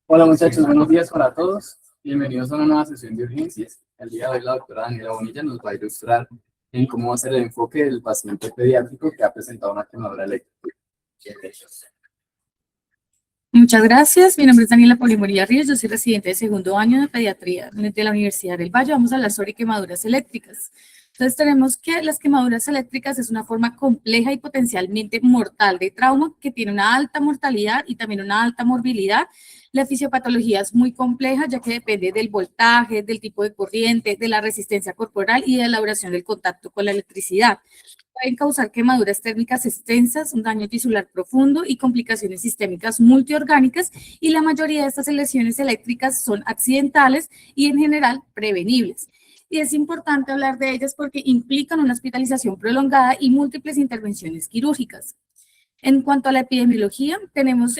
Hola muchachos, buenos días para todos. Bienvenidos a una nueva sesión de urgencias. El día de hoy la doctora Daniela Bonilla nos va a ilustrar en cómo va a ser el enfoque del paciente pediátrico que ha presentado una quemadura eléctrica. Muchas gracias. Mi nombre es Daniela Polimuría Ríos. Yo soy residente de segundo año de pediatría de la Universidad del Valle. Vamos a hablar sobre quemaduras eléctricas. Entonces, tenemos que las quemaduras eléctricas es una forma compleja y potencialmente mortal de trauma que tiene una alta mortalidad y también una alta morbilidad. La fisiopatología es muy compleja, ya que depende del voltaje, del tipo de corriente, de la resistencia corporal y de la duración del contacto con la electricidad. Pueden causar quemaduras térmicas extensas, un daño tisular profundo y complicaciones sistémicas multiorgánicas, y la mayoría de estas lesiones eléctricas son accidentales y en general prevenibles. Y es importante hablar de ellas porque implican una hospitalización prolongada y múltiples intervenciones quirúrgicas. En cuanto a la epidemiología, tenemos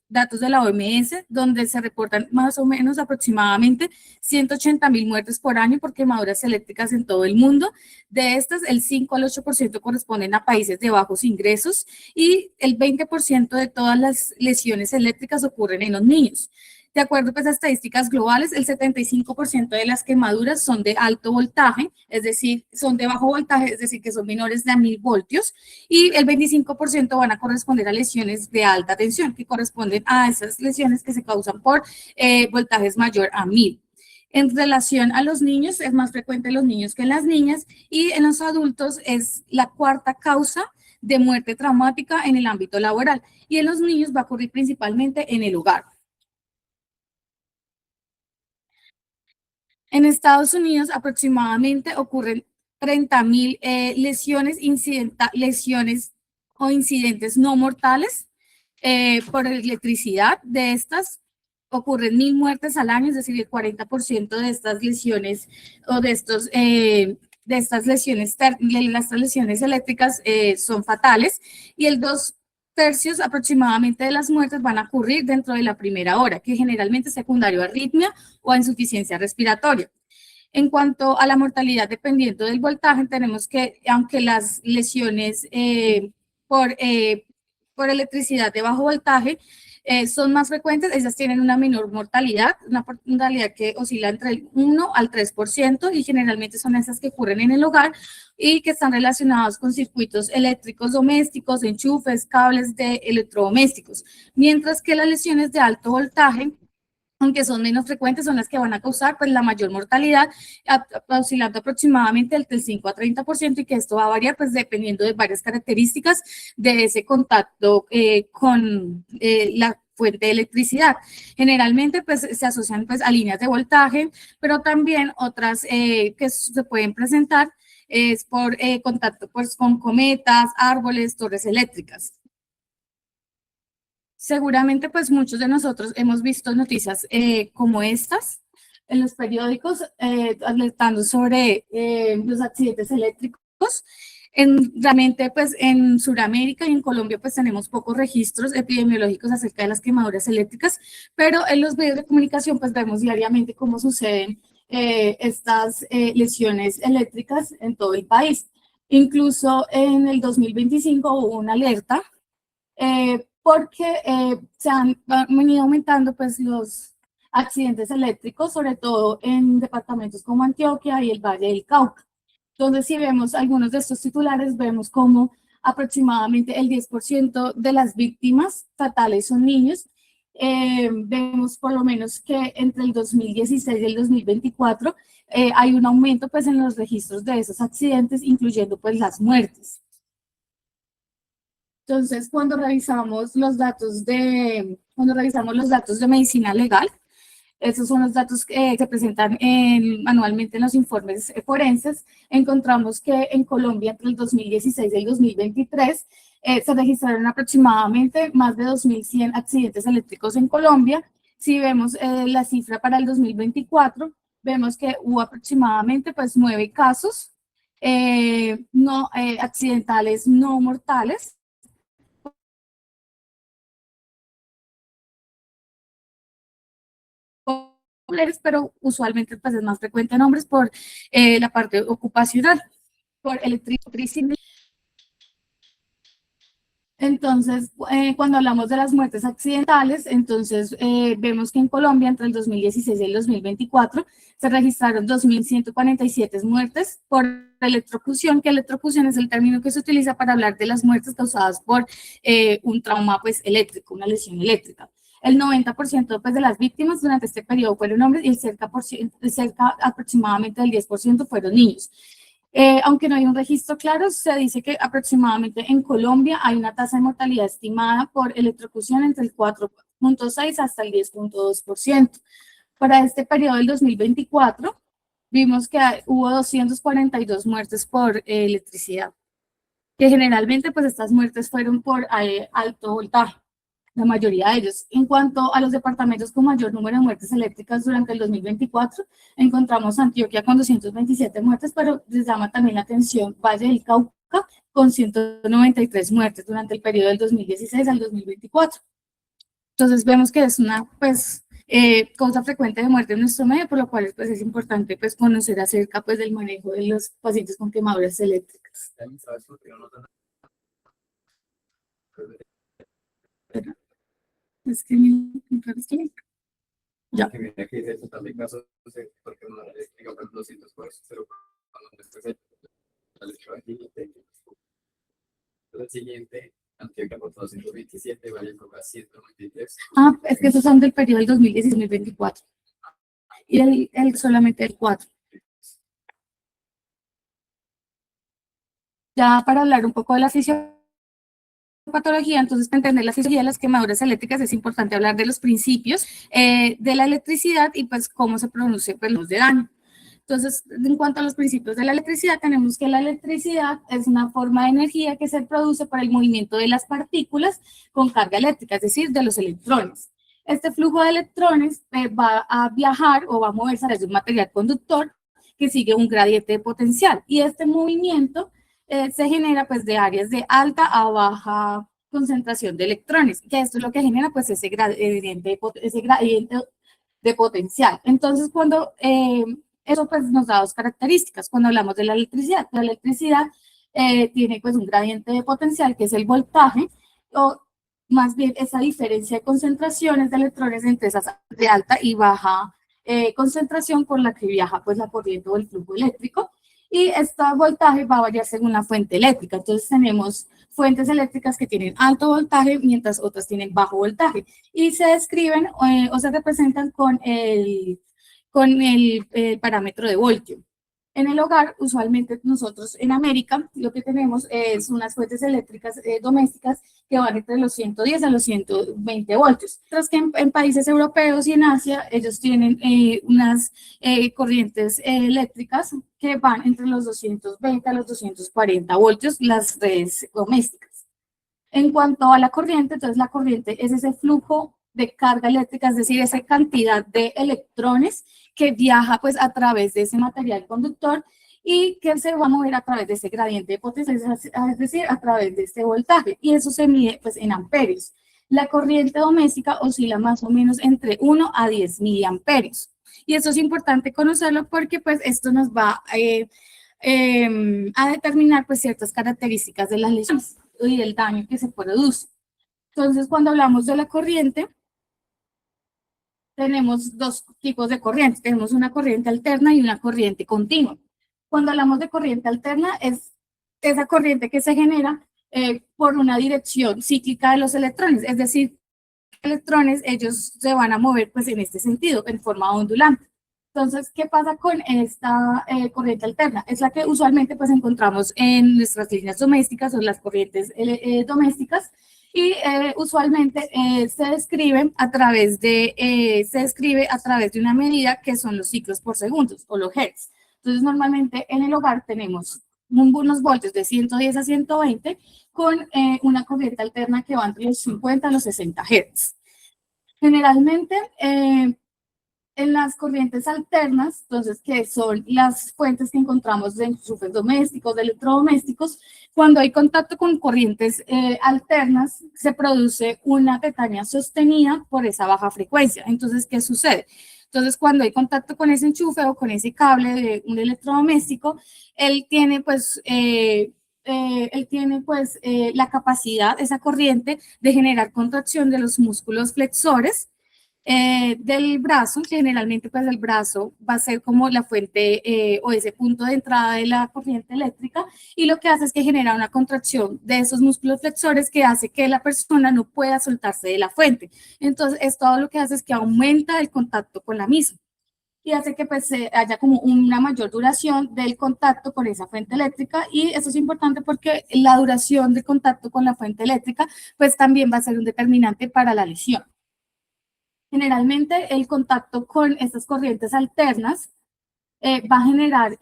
datos de la OMS, donde se reportan más o menos aproximadamente 180.000 muertes por año por quemaduras eléctricas en todo el mundo. De estas, el 5 al 8% corresponden a países de bajos ingresos y el 20% de todas las lesiones eléctricas ocurren en los niños. De acuerdo pues, a estadísticas globales, el 75% de las quemaduras son de alto voltaje, es decir, son de bajo voltaje, es decir, que son menores de 1000 voltios, y el 25% van a corresponder a lesiones de alta tensión, que corresponden a esas lesiones que se causan por voltajes mayor a 1000. En relación a los niños, es más frecuente en los niños que en las niñas, y en los adultos es la cuarta causa de muerte traumática en el ámbito laboral, y en los niños va a ocurrir principalmente en el hogar. En Estados Unidos aproximadamente ocurren 30.000 lesiones o incidentes no mortales por electricidad. De estas ocurren 1.000 muertes al año, es decir, el 40% de estas lesiones o de estas lesiones eléctricas son fatales, y el 2/3 aproximadamente de las muertes van a ocurrir dentro de la primera hora, que generalmente es secundario a arritmia o a insuficiencia respiratoria. En cuanto a la mortalidad, dependiendo del voltaje, tenemos que, aunque las lesiones por electricidad de bajo voltaje son más frecuentes, ellas tienen una menor mortalidad, una mortalidad que oscila entre el 1 al 3%, y generalmente son esas que ocurren en el hogar y que están relacionadas con circuitos eléctricos domésticos, enchufes, cables de electrodomésticos, mientras que las lesiones de alto voltaje, aunque son menos frecuentes, son las que van a causar pues, la mayor mortalidad, oscilando aproximadamente entre el 5 a 30%, y que esto va a variar pues, dependiendo de varias características de ese contacto con la fuente de electricidad. Generalmente pues, se asocian pues, a líneas de voltaje, pero también otras que se pueden presentar es por contacto pues, con cometas, árboles, torres eléctricas. Seguramente, pues muchos de nosotros hemos visto noticias como estas en los periódicos, alertando sobre los accidentes eléctricos. Realmente, pues en Sudamérica y en Colombia, pues tenemos pocos registros epidemiológicos acerca de las quemaduras eléctricas, pero en los medios de comunicación, pues vemos diariamente cómo suceden estas lesiones eléctricas en todo el país. Incluso en el 2025 hubo una alerta porque se han venido aumentando pues, los accidentes eléctricos, sobre todo en departamentos como Antioquia y el Valle del Cauca. Entonces, si vemos algunos de estos titulares, vemos como aproximadamente el 10% de las víctimas fatales son niños. Vemos por lo menos que entre el 2016 y el 2024 hay un aumento pues, en los registros de esos accidentes, incluyendo pues, las muertes. Entonces, cuando revisamos los datos de medicina legal, esos son los datos que se presentan anualmente en los informes forenses, encontramos que en Colombia entre el 2016 y el 2023 se registraron aproximadamente más de 2.100 accidentes eléctricos en Colombia. Si vemos la cifra para el 2024, vemos que hubo aproximadamente pues 9 casos accidentales no mortales, pero usualmente pues, es más frecuente en hombres por la parte ocupacional, por electricidad. Entonces, cuando hablamos de las muertes accidentales, entonces vemos que en Colombia entre el 2016 y el 2024 se registraron 2.147 muertes por electrocución, que electrocución es el término que se utiliza para hablar de las muertes causadas por un trauma pues, eléctrico, una lesión eléctrica. El 90% pues, de las víctimas durante este periodo fueron hombres y cerca aproximadamente del 10% fueron niños. Aunque no hay un registro claro, se dice que aproximadamente en Colombia hay una tasa de mortalidad estimada por electrocución entre el 4.6 hasta el 10.2%. Para este periodo del 2024, vimos que hubo 242 muertes por electricidad, que generalmente pues estas muertes fueron por alto voltaje, la mayoría de ellos. En cuanto a los departamentos con mayor número de muertes eléctricas durante el 2024, encontramos Antioquia con 227 muertes, pero les llama también la atención Valle del Cauca con 193 muertes durante el periodo del 2016 al 2024. Entonces vemos que es una pues, causa frecuente de muerte en nuestro medio, por lo cual pues, es importante pues, conocer acerca pues, del manejo de los pacientes con quemaduras eléctricas. Es que ya. Que viene aquí de también casos, no sé, porque no le explica por 200 cosas, pero cuando después el siguiente, Antioquia por 227, Valle del Cauca 193. Ah, es que esos son del periodo del 2010-2024. Y solamente el 4. Ya para hablar un poco de la fisiopatología, entonces para entender la fisiología de las quemaduras eléctricas es importante hablar de los principios de la electricidad y pues cómo se produce pues, los de daño. Entonces, en cuanto a los principios de la electricidad, tenemos que la electricidad es una forma de energía que se produce por el movimiento de las partículas con carga eléctrica, es decir, de los electrones. Este flujo de electrones va a viajar o va a moverse a través de un material conductor que sigue un gradiente de potencial. Y este movimiento se genera pues de áreas de alta a baja concentración de electrones, que esto es lo que genera pues ese gradiente de potencial. Entonces, cuando eso pues nos da dos características cuando hablamos de la electricidad. La electricidad tiene pues un gradiente de potencial que es el voltaje, o más bien esa diferencia de concentraciones de electrones entre esas de alta y baja concentración por la que viaja pues la corriente o el flujo eléctrico. Y este voltaje va a variar según la fuente eléctrica. Entonces tenemos fuentes eléctricas que tienen alto voltaje, mientras otras tienen bajo voltaje. Y se describen o se representan con el parámetro de voltio. En el hogar, usualmente nosotros en América, lo que tenemos es unas fuentes eléctricas domésticas que van entre los 110 a los 120 voltios. Mientras que en países europeos y en Asia, ellos tienen unas corrientes eléctricas que van entre los 220 a los 240 voltios, las redes domésticas. En cuanto a la corriente, entonces la corriente es ese flujo de carga eléctrica, es decir, esa cantidad de electrones que viaja pues a través de ese material conductor y que se va a mover a través de ese gradiente de potencia, es decir, a través de este voltaje, y eso se mide pues en amperios. La corriente doméstica oscila más o menos entre 1 a 10 miliamperios, y eso es importante conocerlo porque pues esto nos va a determinar pues ciertas características de las lesiones y del daño que se produce. Entonces, cuando hablamos de la corriente, tenemos dos tipos de corrientes. Tenemos una corriente alterna y una corriente continua. Cuando hablamos de corriente alterna, es esa corriente que se genera por una dirección cíclica de los electrones. Es decir, electrones, ellos se van a mover pues en este sentido, en forma ondulante. Entonces, ¿qué pasa con esta corriente alterna? Es la que usualmente pues encontramos en nuestras líneas domésticas o las corrientes domésticas, y usualmente se describe a través de una medida que son los ciclos por segundos o los hertz. Entonces, normalmente en el hogar tenemos unos voltios de 110 a 120 con una corriente alterna que va entre los 50 a los 60 hertz. Generalmente, en las corrientes alternas, entonces, que son las fuentes que encontramos de enchufes domésticos, de electrodomésticos, cuando hay contacto con corrientes alternas, se produce una petaña sostenida por esa baja frecuencia. Entonces, ¿qué sucede? Entonces, cuando hay contacto con ese enchufe o con ese cable de un electrodoméstico, él tiene, pues, él tiene pues la capacidad, esa corriente, de generar contracción de los músculos flexores del brazo, que generalmente pues el brazo va a ser como la fuente o ese punto de entrada de la corriente eléctrica, y lo que hace es que genera una contracción de esos músculos flexores que hace que la persona no pueda soltarse de la fuente. Entonces, todo lo que hace es que aumenta el contacto con la misma y hace que pues haya como una mayor duración del contacto con esa fuente eléctrica, y eso es importante porque la duración de contacto con la fuente eléctrica pues también va a ser un determinante para la lesión. Generalmente el contacto con estas corrientes alternas va a generar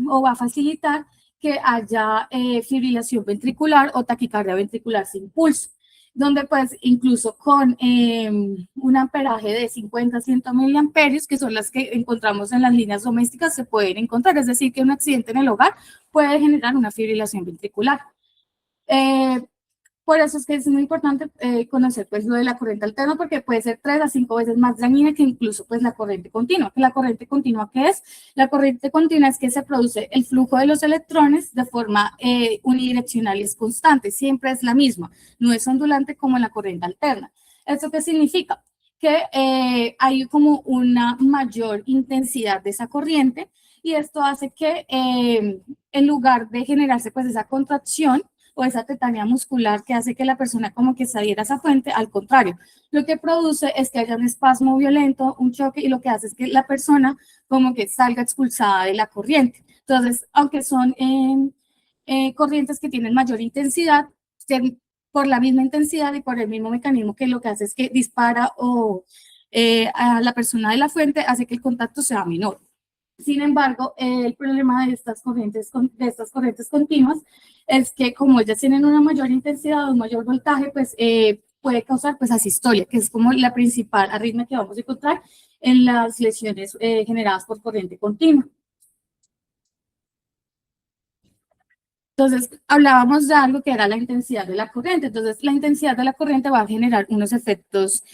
o va a facilitar que haya fibrilación ventricular o taquicardia ventricular sin pulso, donde pues incluso con un amperaje de 50 a 100 miliamperios, que son las que encontramos en las líneas domésticas, se pueden encontrar. Es decir, que un accidente en el hogar puede generar una fibrilación ventricular. Por eso es que es muy importante conocer pues lo de la corriente alterna, porque puede ser 3 a 5 veces más dañina que incluso pues la corriente continua. ¿La corriente continua qué es? La corriente continua es que se produce el flujo de los electrones de forma unidireccional y es constante, siempre es la misma, no es ondulante como en la corriente alterna. ¿Esto qué significa? Que hay como una mayor intensidad de esa corriente, y esto hace que en lugar de generarse pues esa contracción o esa tetania muscular que hace que la persona como que se adhiera a esa fuente, al contrario, lo que produce es que haya un espasmo violento, un choque, y lo que hace es que la persona como que salga expulsada de la corriente. Entonces, aunque son corrientes que tienen mayor intensidad, por la misma intensidad y por el mismo mecanismo, que lo que hace es que dispara o a la persona de la fuente, hace que el contacto sea menor. Sin embargo, el problema de estas corrientes continuas es que como ellas tienen una mayor intensidad, un mayor voltaje, pues puede causar pues asistolia, que es como la principal arritmia que vamos a encontrar en las lesiones generadas por corriente continua. Entonces, hablábamos de algo que era la intensidad de la corriente. Entonces, la intensidad de la corriente va a generar unos efectos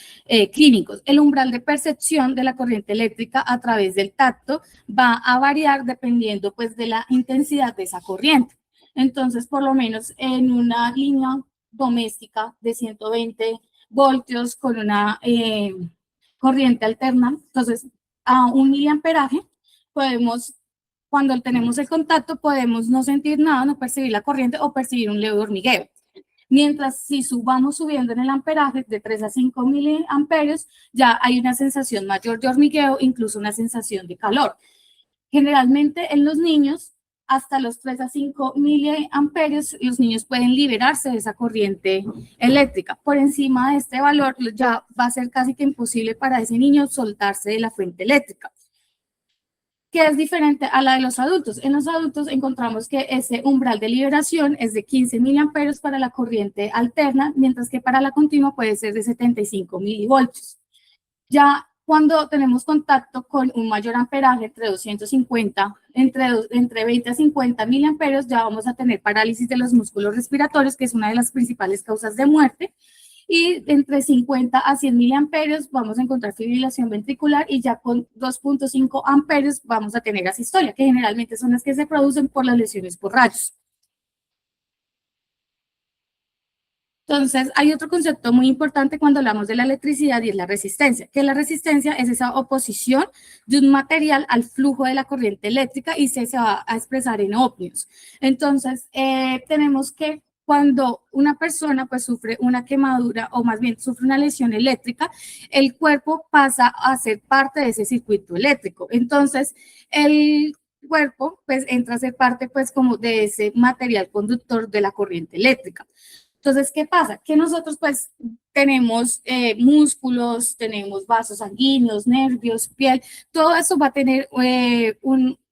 clínicos. El umbral de percepción de la corriente eléctrica a través del tacto va a variar dependiendo pues de la intensidad de esa corriente. Entonces, por lo menos en una línea doméstica de 120 voltios con una corriente alterna, entonces a 1 miliamperaje podemos, cuando tenemos el contacto, podemos no sentir nada, no percibir la corriente o percibir un leve hormigueo. Mientras si vamos subiendo en el amperaje de 3 a 5 miliamperios, ya hay una sensación mayor de hormigueo, incluso una sensación de calor. Generalmente en los niños, hasta los 3 a 5 miliamperios, los niños pueden liberarse de esa corriente eléctrica. Por encima de este valor ya va a ser casi que imposible para ese niño soltarse de la fuente eléctrica, que es diferente a la de los adultos. En los adultos encontramos que ese umbral de liberación es de 15 miliamperios para la corriente alterna, mientras que para la continua puede ser de 75 milivoltios. Ya cuando tenemos contacto con un mayor amperaje entre 250, entre 20 a 50 miliamperios, ya vamos a tener parálisis de los músculos respiratorios, que es una de las principales causas de muerte. Y entre 50 a 100 miliamperios vamos a encontrar fibrilación ventricular, y ya con 2.5 amperios vamos a tener asistolia, que generalmente son las que se producen por las lesiones por rayos. Entonces, hay otro concepto muy importante cuando hablamos de la electricidad, y es la resistencia, que la resistencia es esa oposición de un material al flujo de la corriente eléctrica y se va a expresar en ohmios. Entonces, tenemos que cuando una persona pues sufre una quemadura, o más bien sufre una lesión eléctrica, el cuerpo pasa a ser parte de ese circuito eléctrico. Entonces, el cuerpo pues entra a ser parte pues como de ese material conductor de la corriente eléctrica. Entonces, ¿qué pasa? Que nosotros pues tenemos músculos, tenemos vasos sanguíneos, nervios, piel, todo eso va a tener,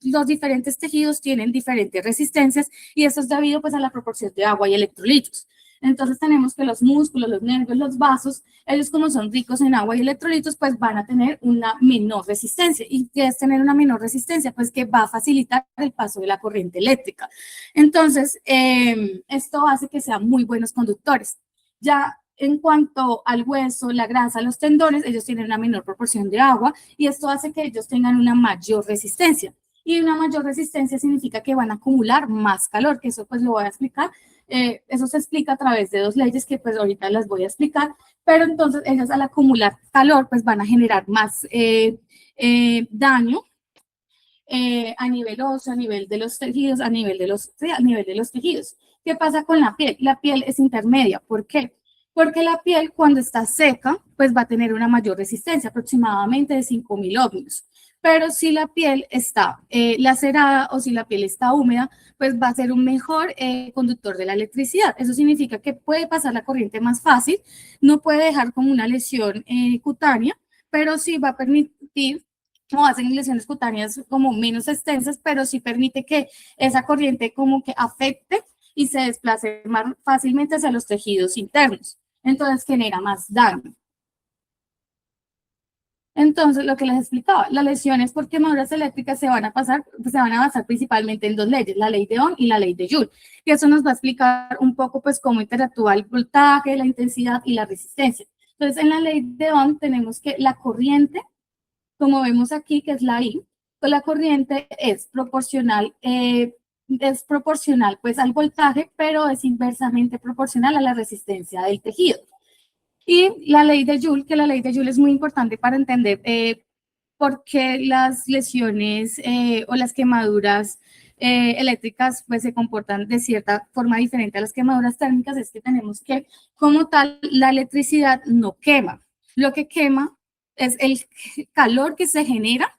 los diferentes tejidos tienen diferentes resistencias, y eso es debido pues a la proporción de agua y electrolitos. Entonces tenemos que los músculos, los nervios, los vasos, ellos como son ricos en agua y electrolitos, pues van a tener una menor resistencia. ¿Y qué es tener una menor resistencia? Pues que va a facilitar el paso de la corriente eléctrica. Entonces, esto hace que sean muy buenos conductores. Ya en cuanto al hueso, la grasa, los tendones, ellos tienen una menor proporción de agua, y esto hace que ellos tengan una mayor resistencia. Y una mayor resistencia significa que van a acumular más calor, que eso pues lo voy a explicar. Eso se explica a través de dos leyes que pues ahorita las voy a explicar, pero entonces ellas al acumular calor pues van a generar más daño a nivel óseo, a nivel de los tejidos, a nivel de los tejidos. ¿Qué pasa con la piel? La piel es intermedia. ¿Por qué? Porque la piel cuando está seca, pues va a tener una mayor resistencia, aproximadamente de 5.000 ohmios. Pero si la piel está lacerada o si la piel está húmeda, pues va a ser un mejor conductor de la electricidad. Eso significa que puede pasar la corriente más fácil, no puede dejar como una lesión cutánea, pero sí va a permitir o hacen lesiones cutáneas como menos extensas, pero sí permite que esa corriente como que afecte y se desplace más fácilmente hacia los tejidos internos. Entonces genera más daño. Entonces, lo que les explicaba, las lesiones por quemaduras eléctricas se van a basar principalmente en dos leyes, la ley de Ohm y la ley de Joule. Y eso nos va a explicar un poco, pues, cómo interactúa el voltaje, la intensidad y la resistencia. Entonces, en la ley de Ohm tenemos que la corriente, como vemos aquí, que es la I, pues la corriente es proporcional pues al voltaje, pero es inversamente proporcional a la resistencia del tejido. Y la ley de Joule, que la ley de Joule es muy importante para entender por qué las lesiones o las quemaduras eléctricas pues se comportan de cierta forma diferente a las quemaduras térmicas, es que tenemos que, como tal, la electricidad no quema. Lo que quema es el calor que se genera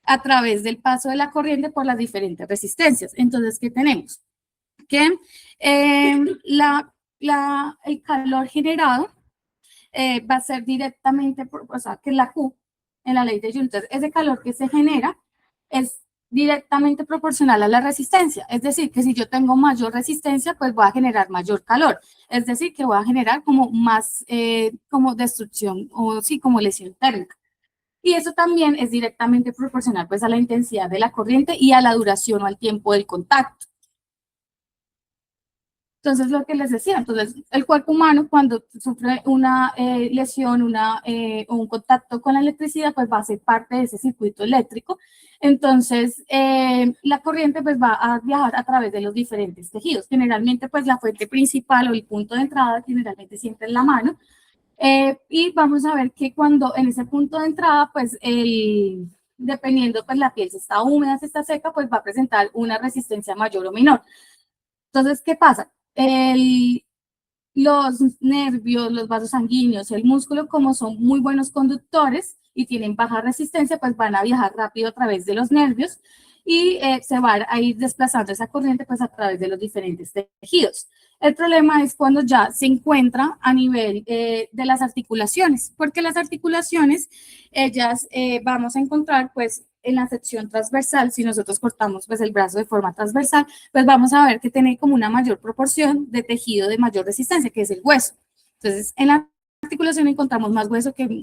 a través del paso de la corriente por las diferentes resistencias. Entonces, ¿qué tenemos? Que el calor generado va a ser directamente, o sea, que la Q en la ley de Joule. Entonces, ese calor que se genera es directamente proporcional a la resistencia. Es decir, que si yo tengo mayor resistencia, pues voy a generar mayor calor. Es decir, que voy a generar como más, como destrucción o sí, como lesión térmica. Y eso también es directamente proporcional pues a la intensidad de la corriente y a la duración o al tiempo del contacto. Entonces, lo que les decía, entonces, el cuerpo humano cuando sufre una lesión o un contacto con la electricidad, pues va a ser parte de ese circuito eléctrico. Entonces, la corriente pues va a viajar a través de los diferentes tejidos. Generalmente, pues la fuente principal o el punto de entrada, generalmente siempre en la mano. Y vamos a ver que cuando en ese punto de entrada, pues dependiendo, pues la piel si está húmeda, si está seca, pues va a presentar una resistencia mayor o menor. Entonces, ¿qué pasa? Los nervios, los vasos sanguíneos, el músculo, como son muy buenos conductores y tienen baja resistencia, pues van a viajar rápido a través de los nervios y se va a ir desplazando esa corriente pues a través de los diferentes tejidos. El problema es cuando ya se encuentra a nivel de las articulaciones, porque las articulaciones, ellas vamos a encontrar pues en la sección transversal, si nosotros cortamos pues el brazo de forma transversal, pues vamos a ver que tiene como una mayor proporción de tejido de mayor resistencia, que es el hueso. Entonces, en la articulación encontramos más hueso que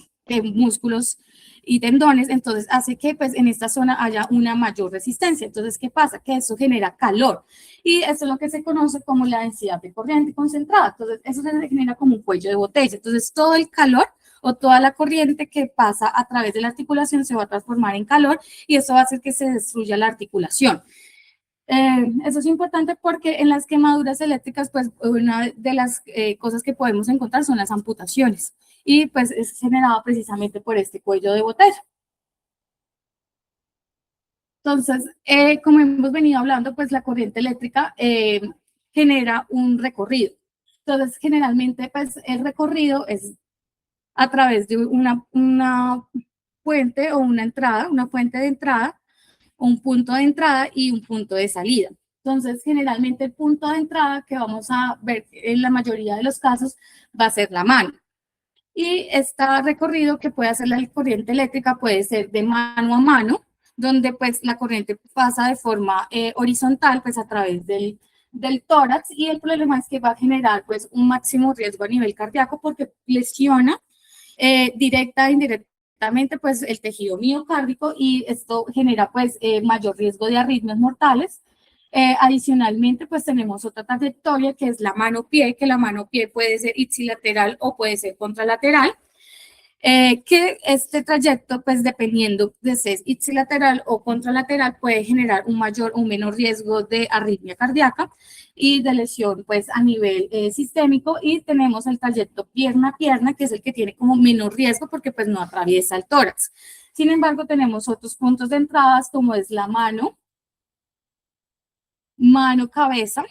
músculos y tendones, entonces hace que pues en esta zona haya una mayor resistencia. Entonces, ¿qué pasa? Que eso genera calor y eso es lo que se conoce como la densidad de corriente concentrada. Entonces, eso se genera como un cuello de botella. Entonces, todo el calor o toda la corriente que pasa a través de la articulación se va a transformar en calor y eso va a hacer que se destruya la articulación. Eso es importante porque en las quemaduras eléctricas, pues una de las cosas que podemos encontrar son las amputaciones y pues es generado precisamente por este cuello de botella. Entonces, como hemos venido hablando, pues la corriente eléctrica genera un recorrido. Entonces, generalmente, pues el recorrido es a través de una fuente o una entrada, una fuente de entrada, un punto de entrada y un punto de salida. Entonces, generalmente el punto de entrada que vamos a ver en la mayoría de los casos va a ser la mano. Y este recorrido que puede hacer la corriente eléctrica puede ser de mano a mano, donde pues la corriente pasa de forma horizontal pues a través del tórax y el problema es que va a generar pues un máximo riesgo a nivel cardíaco porque lesiona directa e indirectamente pues el tejido miocárdico y esto genera pues mayor riesgo de arritmias mortales. Adicionalmente pues tenemos otra trayectoria que es la mano-pie, que la mano-pie puede ser ipsilateral o puede ser contralateral. que este trayecto, pues dependiendo de si es ipsilateral o contralateral, puede generar un mayor o un menor riesgo de arritmia cardíaca y de lesión, pues a nivel sistémico. Y tenemos el trayecto pierna a pierna, que es el que tiene como menor riesgo porque pues no atraviesa el tórax. Sin embargo, tenemos otros puntos de entradas como es la mano-cabeza,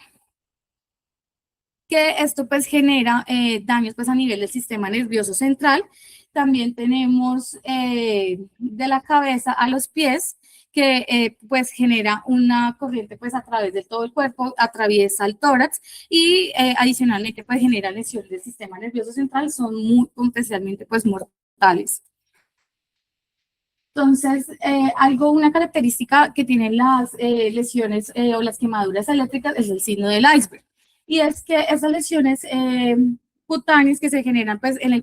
que esto pues genera daños pues a nivel del sistema nervioso central. También tenemos de la cabeza a los pies, que pues genera una corriente pues a través de todo el cuerpo, atraviesa el tórax y adicionalmente pues genera lesión del sistema nervioso central, son muy potencialmente pues mortales. Entonces, una característica que tienen las lesiones o las quemaduras eléctricas es el signo del iceberg. Y es que esas lesiones cutáneas que se generan pues, en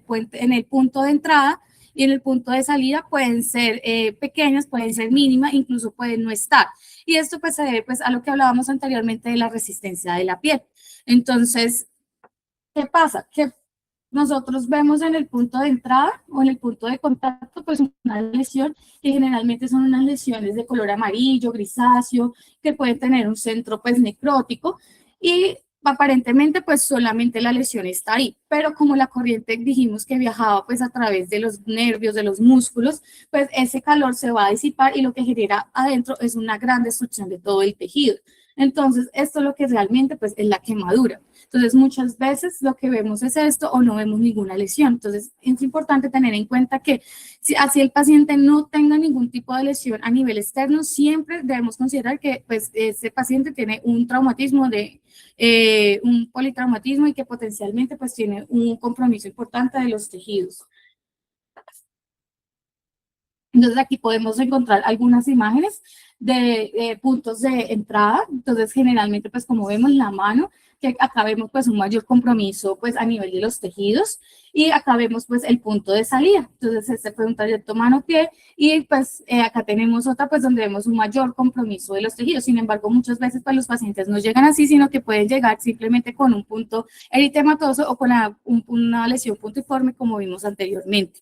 el punto de entrada y en el punto de salida pueden ser pequeñas, pueden ser mínimas, incluso pueden no estar. Y esto pues, se debe pues, a lo que hablábamos anteriormente de la resistencia de la piel. Entonces, ¿qué pasa? Que nosotros vemos en el punto de entrada o en el punto de contacto, pues una lesión que generalmente son unas lesiones de color amarillo, grisáceo, que pueden tener un centro pues necrótico y aparentemente pues solamente la lesión está ahí, pero como la corriente dijimos que viajaba pues a través de los nervios, de los músculos, pues ese calor se va a disipar y lo que genera adentro es una gran destrucción de todo el tejido. Entonces, esto es lo que realmente pues es la quemadura. Entonces, muchas veces lo que vemos es esto o no vemos ninguna lesión. Entonces, es importante tener en cuenta que si así el paciente no tenga ningún tipo de lesión a nivel externo, siempre debemos considerar que pues, ese paciente tiene un traumatismo un politraumatismo y que potencialmente pues tiene un compromiso importante de los tejidos. Entonces aquí podemos encontrar algunas imágenes de puntos de entrada. Entonces generalmente pues como vemos la mano, que acá vemos pues un mayor compromiso pues a nivel de los tejidos y acá vemos pues el punto de salida. Entonces este fue un trayecto mano-pie y pues acá tenemos otra pues donde vemos un mayor compromiso de los tejidos. Sin embargo muchas veces pues los pacientes no llegan así, sino que pueden llegar simplemente con un punto eritematoso o con una lesión puntiforme como vimos anteriormente.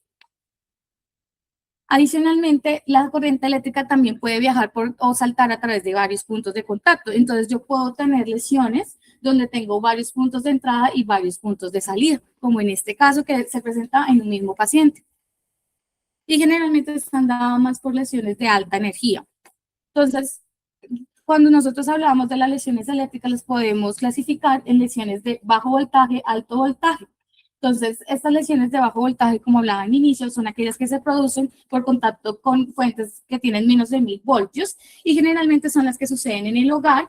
Adicionalmente, la corriente eléctrica también puede viajar o saltar a través de varios puntos de contacto. Entonces, yo puedo tener lesiones donde tengo varios puntos de entrada y varios puntos de salida, como en este caso que se presenta en un mismo paciente. Y generalmente están dadas más por lesiones de alta energía. Entonces, cuando nosotros hablamos de las lesiones eléctricas, las podemos clasificar en lesiones de bajo voltaje, alto voltaje. Entonces, estas lesiones de bajo voltaje, como hablaba en inicio, son aquellas que se producen por contacto con fuentes que tienen menos de 1000 voltios y generalmente son las que suceden en el hogar,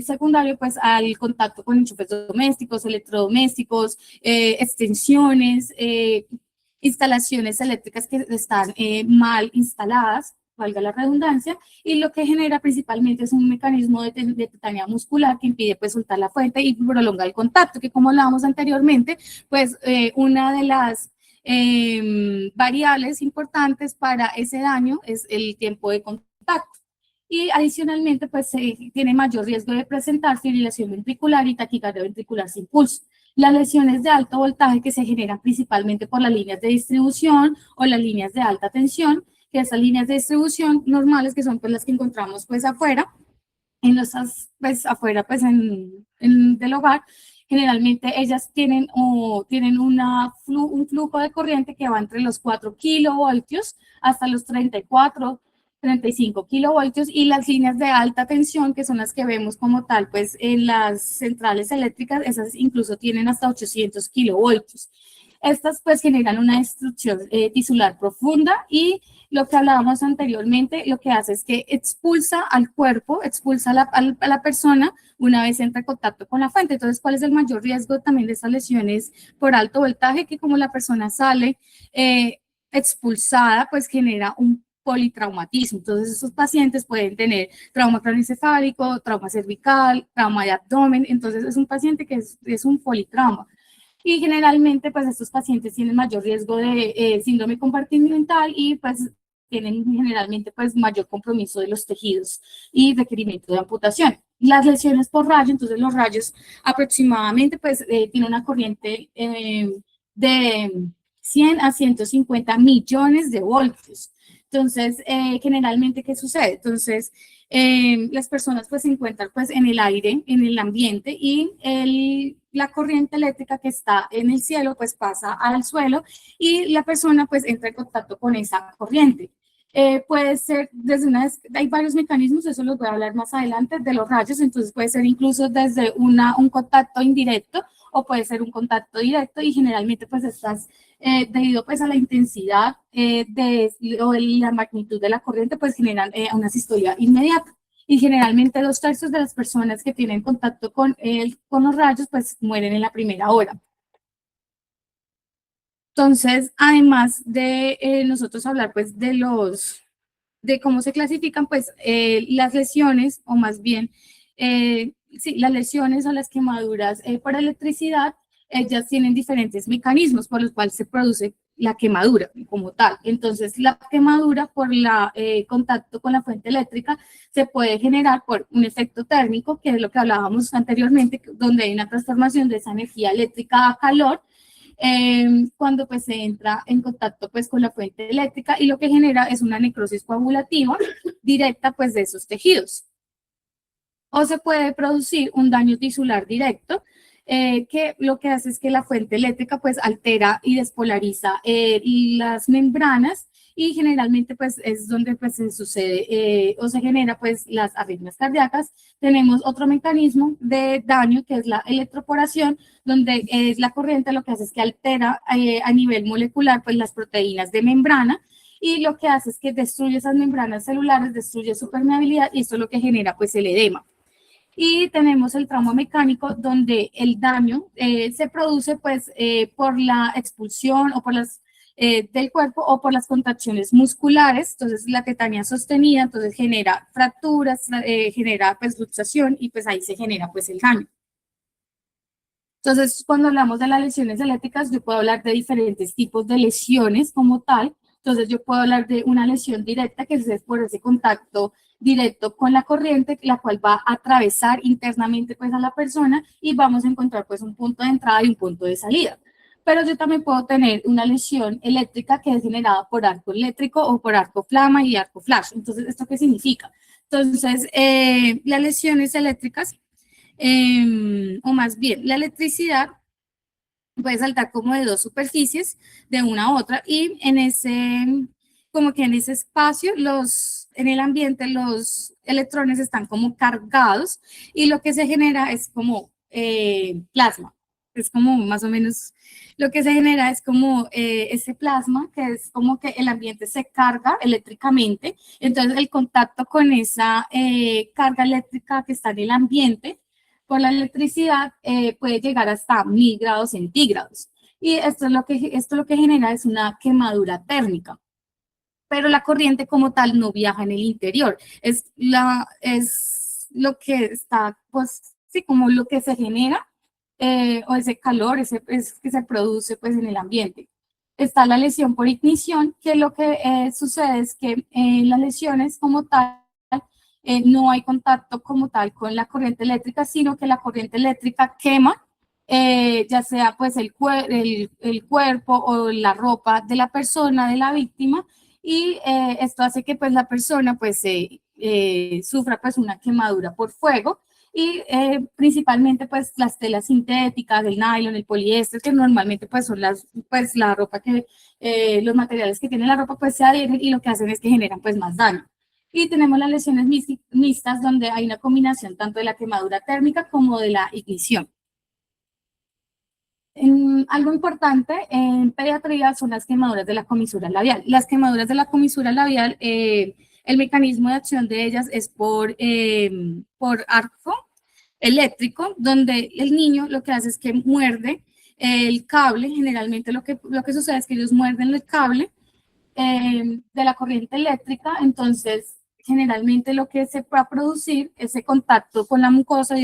secundario pues al contacto con enchufes domésticos, electrodomésticos, extensiones, instalaciones eléctricas que están mal instaladas, valga la redundancia, y lo que genera principalmente es un mecanismo de tetania muscular que impide pues soltar la fuente y prolonga el contacto, que como hablábamos anteriormente, pues una de las variables importantes para ese daño es el tiempo de contacto. Y adicionalmente, pues se tiene mayor riesgo de presentar fibrilación ventricular y taquicardia ventricular sin pulso. Las lesiones de alto voltaje que se generan principalmente por las líneas de distribución o las líneas de alta tensión, que esas líneas de distribución normales, que son pues las que encontramos pues afuera, del hogar, generalmente ellas tienen un flujo de corriente que va entre los 4 kilovoltios hasta los 35 kilovoltios, y las líneas de alta tensión, que son las que vemos como tal pues en las centrales eléctricas, esas incluso tienen hasta 800 kilovoltios. Estas pues generan una destrucción tisular profunda y lo que hablábamos anteriormente, lo que hace es que expulsa al cuerpo, expulsa a la persona una vez entra en contacto con la fuente. Entonces, ¿cuál es el mayor riesgo también de estas lesiones por alto voltaje? Que como la persona sale expulsada, pues genera un politraumatismo. Entonces, esos pacientes pueden tener trauma craneoencefálico, trauma cervical, trauma de abdomen. Entonces, es un paciente que es un politrauma. Y generalmente, pues estos pacientes tienen mayor riesgo de síndrome compartimental y pues tienen generalmente pues mayor compromiso de los tejidos y requerimiento de amputación. Las lesiones por rayo, entonces los rayos aproximadamente pues tienen una corriente de 100 a 150 millones de voltios. Entonces, generalmente, ¿qué sucede? Entonces, las personas pues se encuentran pues en el aire, en el ambiente y la corriente eléctrica que está en el cielo pues pasa al suelo y la persona pues entra en contacto con esa corriente. Puede ser desde hay varios mecanismos, eso los voy a hablar más adelante, de los rayos, entonces puede ser incluso desde un contacto indirecto o puede ser un contacto directo y generalmente pues estás, debido pues a la intensidad o la magnitud de la corriente, pues generan una sistolia inmediata. Y generalmente 2/3 de las personas que tienen contacto con los rayos pues mueren en la primera hora. Entonces, además de nosotros hablar pues de cómo se clasifican pues las lesiones o más bien sí, las lesiones o las quemaduras por electricidad, ellas tienen diferentes mecanismos por los cuales se produce la quemadura como tal. Entonces, la quemadura por contacto con la fuente eléctrica se puede generar por un efecto térmico, que es lo que hablábamos anteriormente, donde hay una transformación de esa energía eléctrica a calor, cuando pues se entra en contacto pues con la fuente eléctrica y lo que genera es una necrosis coagulativa directa pues de esos tejidos. O se puede producir un daño tisular directo, que lo que hace es que la fuente eléctrica pues altera y despolariza las membranas y generalmente pues es donde pues se sucede o se genera pues las arritmias cardíacas. Tenemos otro mecanismo de daño que es la electroporación, donde es la corriente lo que hace es que altera a nivel molecular pues las proteínas de membrana y lo que hace es que destruye esas membranas celulares, destruye su permeabilidad y esto es lo que genera pues el edema. Y tenemos el trauma mecánico, donde el daño se produce pues por la expulsión o por las del cuerpo o por las contracciones musculares. Entonces la tetania sostenida, entonces genera fracturas, genera pues luxación y pues ahí se genera pues el daño. Entonces, cuando hablamos de las lesiones eléctricas, yo puedo hablar de diferentes tipos de lesiones como tal. Entonces, yo puedo hablar de una lesión directa, que es por ese contacto directo con la corriente, la cual va a atravesar internamente pues a la persona y vamos a encontrar pues un punto de entrada y un punto de salida. Pero yo también puedo tener una lesión eléctrica que es generada por arco eléctrico o por arco flama y arco flash. Entonces, ¿esto qué significa? Entonces, las lesiones eléctricas o más bien, la electricidad puede saltar como de dos superficies, de una a otra, y como que en ese espacio, en el ambiente, los electrones están como cargados, y lo que se genera es como plasma. Es como más o menos, lo que se genera es como ese plasma, que es como que el ambiente se carga eléctricamente, entonces el contacto con esa carga eléctrica que está en el ambiente, por la electricidad puede llegar hasta 1000 grados centígrados. Y esto lo que genera es una quemadura térmica. Pero la corriente como tal no viaja en el interior. Es lo que está, pues, sí, como lo que se genera o ese calor que se produce pues en el ambiente. Está la lesión por ignición, que lo que sucede es que las lesiones como tal no hay contacto como tal con la corriente eléctrica, sino que la corriente eléctrica quema, ya sea pues el cuerpo o la ropa de la persona, de la víctima, y esto hace que pues la persona pues sufra pues una quemadura por fuego y principalmente pues las telas sintéticas, el nylon, el poliéster, que normalmente pues son la ropa los materiales que tiene la ropa pues se adhieren y lo que hacen es que generan pues más daño. Y tenemos las lesiones mixtas, donde hay una combinación tanto de la quemadura térmica como de la ignición. Algo importante en pediatría son las quemaduras de la comisura labial. Las quemaduras de la comisura labial, el mecanismo de acción de ellas es por arco eléctrico, donde el niño lo que hace es que muerde el cable. Generalmente lo que sucede es que ellos muerden el cable de la corriente eléctrica, entonces generalmente lo que se va a producir es ese contacto con la mucosa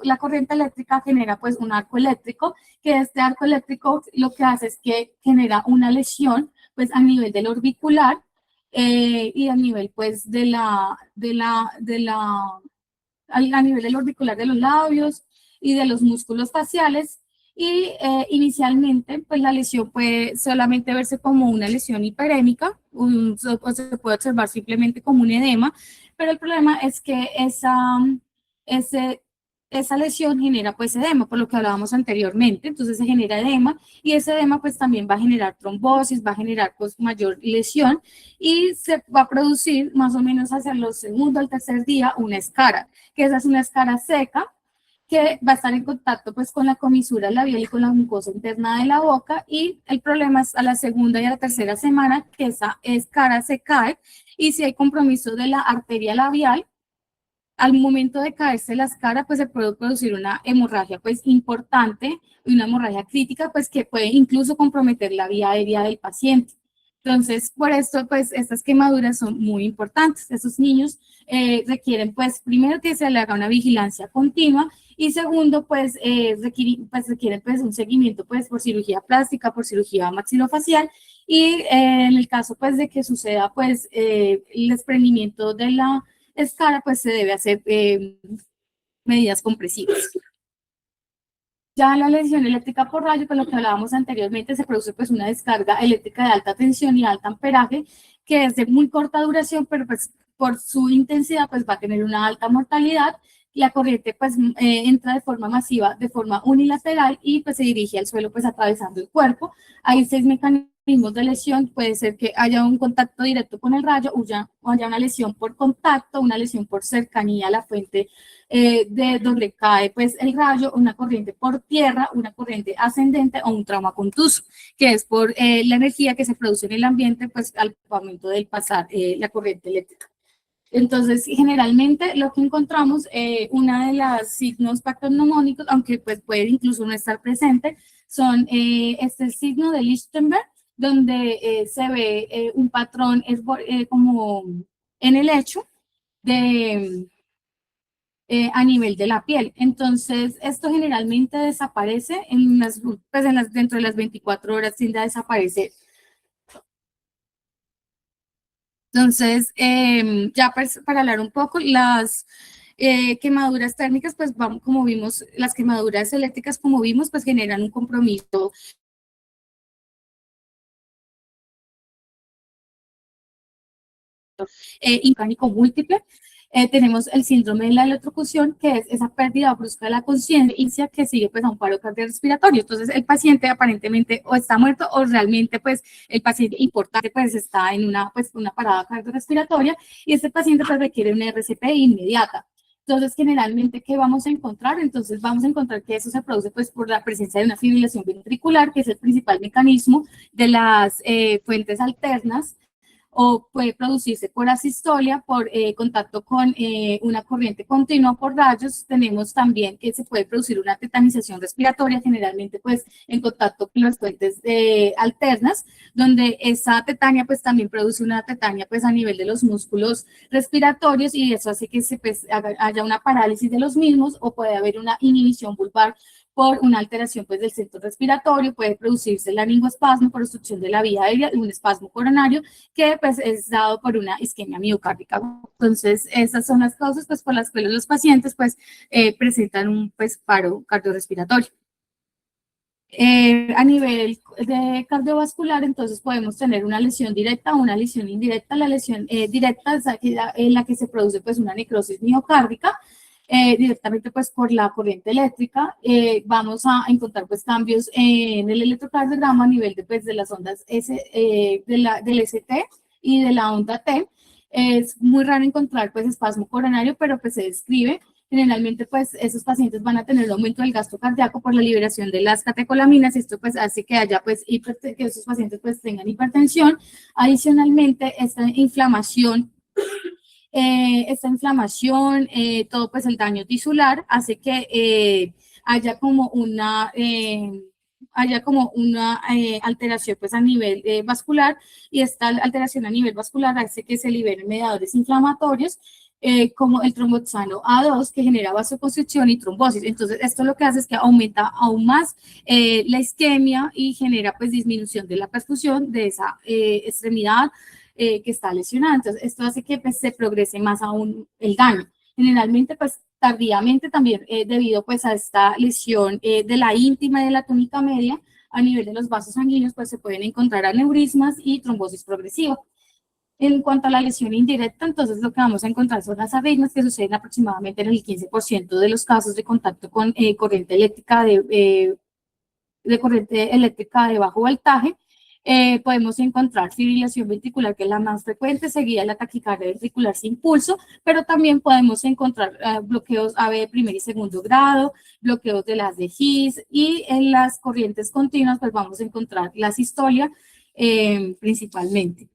la corriente eléctrica genera pues un arco eléctrico, que este arco eléctrico lo que hace es que genera una lesión pues a nivel del orbicular y a nivel pues a nivel del orbicular de los labios y de los músculos faciales. Y inicialmente, pues la lesión puede solamente verse como una lesión hiperémica, o se puede observar simplemente como un edema, pero el problema es que ese, esa lesión genera pues edema, por lo que hablábamos anteriormente, entonces se genera edema y ese edema pues también va a generar trombosis, va a generar pues mayor lesión y se va a producir más o menos hacia el segundo al tercer día una escara, que esa es una escara seca, que va a estar en contacto pues con la comisura labial y con la mucosa interna de la boca y el problema es a la segunda y a la tercera semana que esa escara se cae y si hay compromiso de la arteria labial, al momento de caerse la escara pues se puede producir una hemorragia pues importante y una hemorragia crítica pues que puede incluso comprometer la vía aérea del paciente. Entonces, por esto, pues, estas quemaduras son muy importantes. Esos niños requieren, pues, primero que se le haga una vigilancia continua y segundo, pues, requieren, pues, un seguimiento, pues, por cirugía plástica, por cirugía maxilofacial y en el caso, pues, de que suceda, pues, el desprendimiento de la escara, pues, se debe hacer medidas compresivas. Ya la lesión eléctrica por rayo, con lo que hablábamos anteriormente, se produce pues una descarga eléctrica de alta tensión y alto amperaje, que es de muy corta duración, pero pues por su intensidad pues va a tener una alta mortalidad. La corriente pues entra de forma masiva, de forma unilateral y pues se dirige al suelo pues atravesando el cuerpo. Hay 6 mecanismos de lesión, puede ser que haya un contacto directo con el rayo o haya una lesión por contacto, una lesión por cercanía a la fuente de donde cae pues el rayo, una corriente por tierra, una corriente ascendente o un trauma contuso, que es por la energía que se produce en el ambiente pues al momento del pasar la corriente eléctrica. Entonces, generalmente lo que encontramos, una de las signos patognomónicos, aunque pues puede incluso no estar presente, son este signo de Lichtenberg, donde se ve un patrón como en el hecho de a nivel de la piel. Entonces, esto generalmente desaparece dentro de las 24 horas, tiende a desaparecer. Entonces, ya para hablar un poco, las quemaduras térmicas, pues vamos, como vimos, las quemaduras eléctricas, como vimos, pues generan un compromiso incónico múltiple. Tenemos el síndrome de la electrocución, que es esa pérdida brusca de la conciencia que sigue pues a un paro cardiorrespiratorio. Entonces, el paciente aparentemente o está muerto o realmente pues el paciente importante pues está en una parada cardiorrespiratoria y este paciente pues requiere una RCP inmediata. Entonces, generalmente, ¿qué vamos a encontrar? Entonces, vamos a encontrar que eso se produce pues por la presencia de una fibrilación ventricular, que es el principal mecanismo de las fuentes alternas, o puede producirse por asistolia, por contacto con una corriente continua por rayos. Tenemos también que se puede producir una tetanización respiratoria, generalmente pues en contacto con las fuentes alternas, donde esa tetania pues también produce una tetania pues a nivel de los músculos respiratorios y eso hace que haya una parálisis de los mismos o puede haber una inhibición vulvar por una alteración pues, del centro respiratorio, puede producirse el laringoespasmo por obstrucción de la vía aérea y un espasmo coronario que pues, es dado por una isquemia miocárdica. Entonces, esas son las causas pues, por las cuales los pacientes pues, presentan un pues, paro cardiorrespiratorio. A nivel de cardiovascular, entonces podemos tener una lesión directa o una lesión indirecta. La lesión directa es en la que se produce pues, una necrosis miocárdica, directamente pues por la corriente eléctrica. Vamos a encontrar pues cambios en el electrocardiograma a nivel de, pues, de las ondas del ST y de la onda T. Es muy raro encontrar pues espasmo coronario, pero pues se describe. Generalmente pues esos pacientes van a tener un aumento del gasto cardíaco por la liberación de las catecolaminas. Esto pues hace que haya pues que esos pacientes pues tengan hipertensión. Adicionalmente esta inflamación, todo pues el daño tisular hace que haya como una alteración pues a nivel vascular y esta alteración a nivel vascular hace que se liberen mediadores inflamatorios como el tromboxano A2 que genera vasoconstricción y trombosis. Entonces esto lo que hace es que aumenta aún más la isquemia y genera pues disminución de la perfusión de esa extremidad que está lesionada. Entonces, esto hace que pues, se progrese más aún el daño. Generalmente, pues, tardíamente también debido pues a esta lesión de la íntima y de la túnica media a nivel de los vasos sanguíneos, pues se pueden encontrar aneurismas y trombosis progresiva. En cuanto a la lesión indirecta, entonces lo que vamos a encontrar son las arritmias que suceden aproximadamente en el 15% de los casos de contacto con corriente eléctrica de bajo voltaje. Podemos encontrar fibrilación ventricular, que es la más frecuente, seguida de la taquicardia ventricular sin pulso, pero también podemos encontrar bloqueos AV de primer y segundo grado, bloqueos de las de His, y en las corrientes continuas pues vamos a encontrar la sistolia principalmente.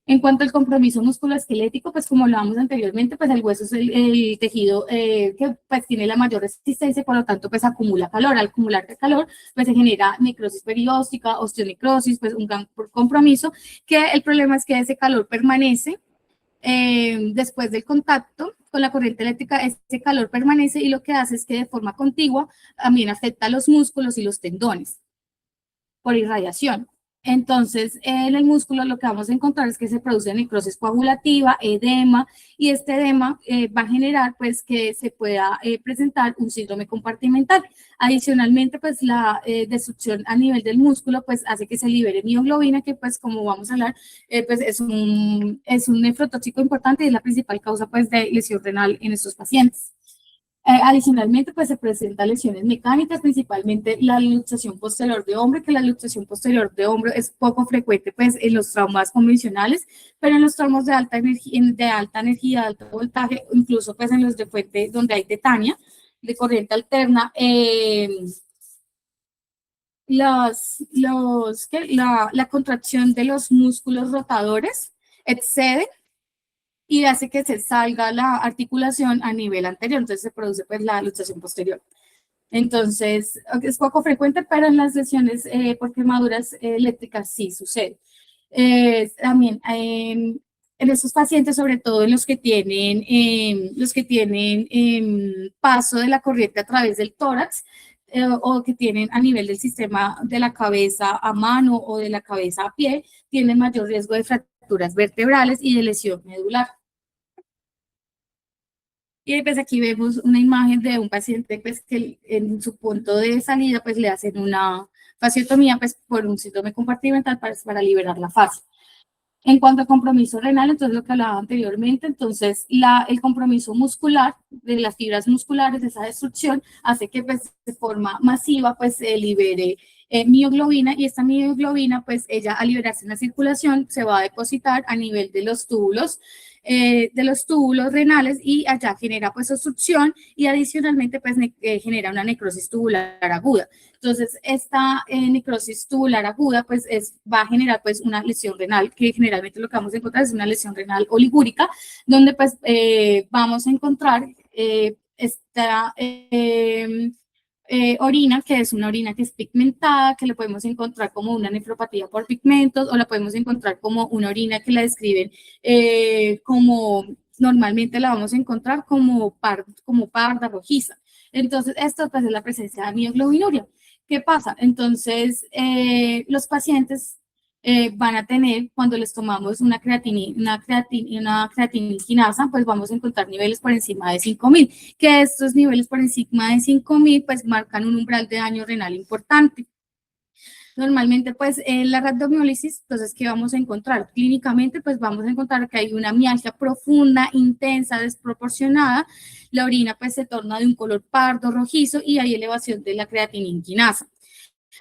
En cuanto al compromiso musculoesquelético, pues como lo hablamos anteriormente, pues el hueso es el tejido que pues tiene la mayor resistencia y por lo tanto pues acumula calor. Al acumular calor, pues se genera necrosis perióstica, osteonecrosis, pues un gran compromiso, que el problema es que ese calor permanece después del contacto con la corriente eléctrica, ese calor permanece y lo que hace es que de forma contigua también afecta a los músculos y los tendones por irradiación. Entonces, en el músculo lo que vamos a encontrar es que se produce necrosis coagulativa, edema, y este edema va a generar pues que se pueda presentar un síndrome compartimental. Adicionalmente, pues la destrucción a nivel del músculo pues hace que se libere mioglobina, que pues como vamos a hablar, pues es un nefrotóxico importante y es la principal causa pues de lesión renal en estos pacientes. Adicionalmente, pues se presentan lesiones mecánicas, principalmente la luxación posterior de hombro, que la luxación posterior de hombro es poco frecuente pues en los traumas convencionales, pero en los traumas de alta energía, de alto voltaje, incluso pues en los de fuente donde hay tetania, de corriente alterna, la contracción de los músculos rotadores excede y hace que se salga la articulación a nivel anterior, entonces se produce pues la luxación posterior. Entonces, es poco frecuente, pero en las lesiones por quemaduras eléctricas sí sucede. También en esos pacientes, sobre todo en los que tienen paso de la corriente a través del tórax, o que tienen a nivel del sistema de la cabeza a mano o de la cabeza a pie, tienen mayor riesgo de fracturas vertebrales y de lesión medular. Y pues aquí vemos una imagen de un paciente pues que en su punto de salida pues le hacen una fasciotomía pues por un síndrome compartimental para liberar la fascia. En cuanto a compromiso renal, entonces lo que hablaba anteriormente, entonces el compromiso muscular de las fibras musculares, de esa destrucción, hace que pues de forma masiva pues se libere mioglobina, y esta mioglobina pues ella al liberarse en la circulación se va a depositar a nivel de los túbulos renales, y allá genera pues obstrucción y adicionalmente pues genera una necrosis tubular aguda. Entonces, esta necrosis tubular aguda pues va a generar pues una lesión renal, que generalmente lo que vamos a encontrar es una lesión renal oligúrica, donde pues vamos a encontrar esta orina, que es una orina que es pigmentada, que le podemos encontrar como una nefropatía por pigmentos, o la podemos encontrar como una orina que la describen como normalmente la vamos a encontrar como parda rojiza. Entonces, esto pues, es la presencia de mioglobinuria. ¿Qué pasa? Entonces, los pacientes van a tener, cuando les tomamos una creatiniquinasa, pues vamos a encontrar niveles por encima de 5.000, que estos niveles por encima de 5.000 pues marcan un umbral de daño renal importante. Normalmente, pues, en la rhabdomiólisis, entonces, ¿qué vamos a encontrar? Clínicamente, pues, vamos a encontrar que hay una mialgia profunda, intensa, desproporcionada. La orina, pues, se torna de un color pardo, rojizo, y hay elevación de la creatiniquinasa.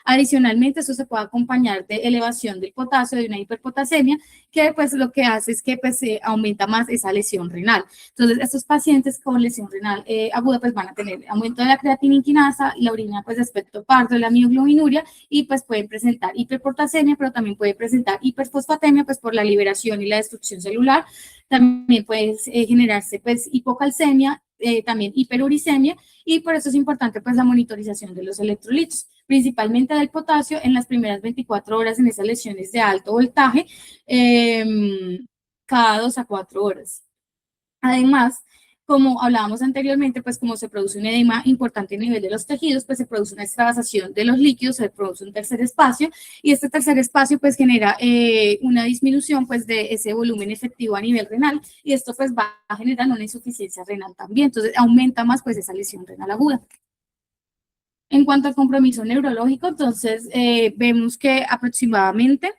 Adicionalmente, eso se puede acompañar de elevación del potasio, de una hiperpotasemia, que pues lo que hace es que pues se aumenta más esa lesión renal. Entonces, estos pacientes con lesión renal aguda pues van a tener aumento de la creatiniquinasa, la orina pues de aspecto pardo, la mioglobinuria, y pues pueden presentar hiperpotasemia, pero también puede presentar hiperfosfatemia pues por la liberación y la destrucción celular. También puede generarse pues hipocalcemia, también hiperuricemia, y por eso es importante pues la monitorización de los electrolitos, principalmente del potasio en las primeras 24 horas en esas lesiones de alto voltaje, cada 2 a 4 horas. Además, como hablábamos anteriormente, pues como se produce un edema importante a nivel de los tejidos, pues se produce una extravasación de los líquidos, se produce un tercer espacio, y este tercer espacio pues genera una disminución pues de ese volumen efectivo a nivel renal, y esto pues va a generar una insuficiencia renal también, entonces aumenta más pues esa lesión renal aguda. En cuanto al compromiso neurológico, entonces vemos que aproximadamente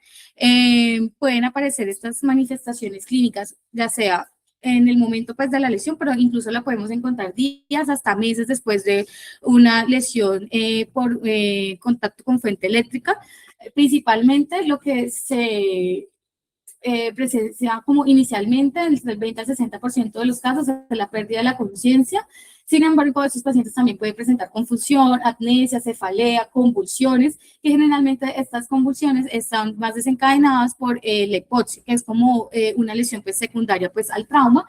pueden aparecer estas manifestaciones clínicas, ya sea en el momento pues de la lesión, pero incluso la podemos encontrar días hasta meses después de una lesión por contacto con fuente eléctrica. Principalmente lo que se presencia como inicialmente entre el 20 al 60% de los casos es la pérdida de la conciencia. Sin embargo, estos pacientes también pueden presentar confusión, apnesia, cefalea, convulsiones, que generalmente estas convulsiones están más desencadenadas por la hipoxia, que es como una lesión pues, secundaria pues, al trauma.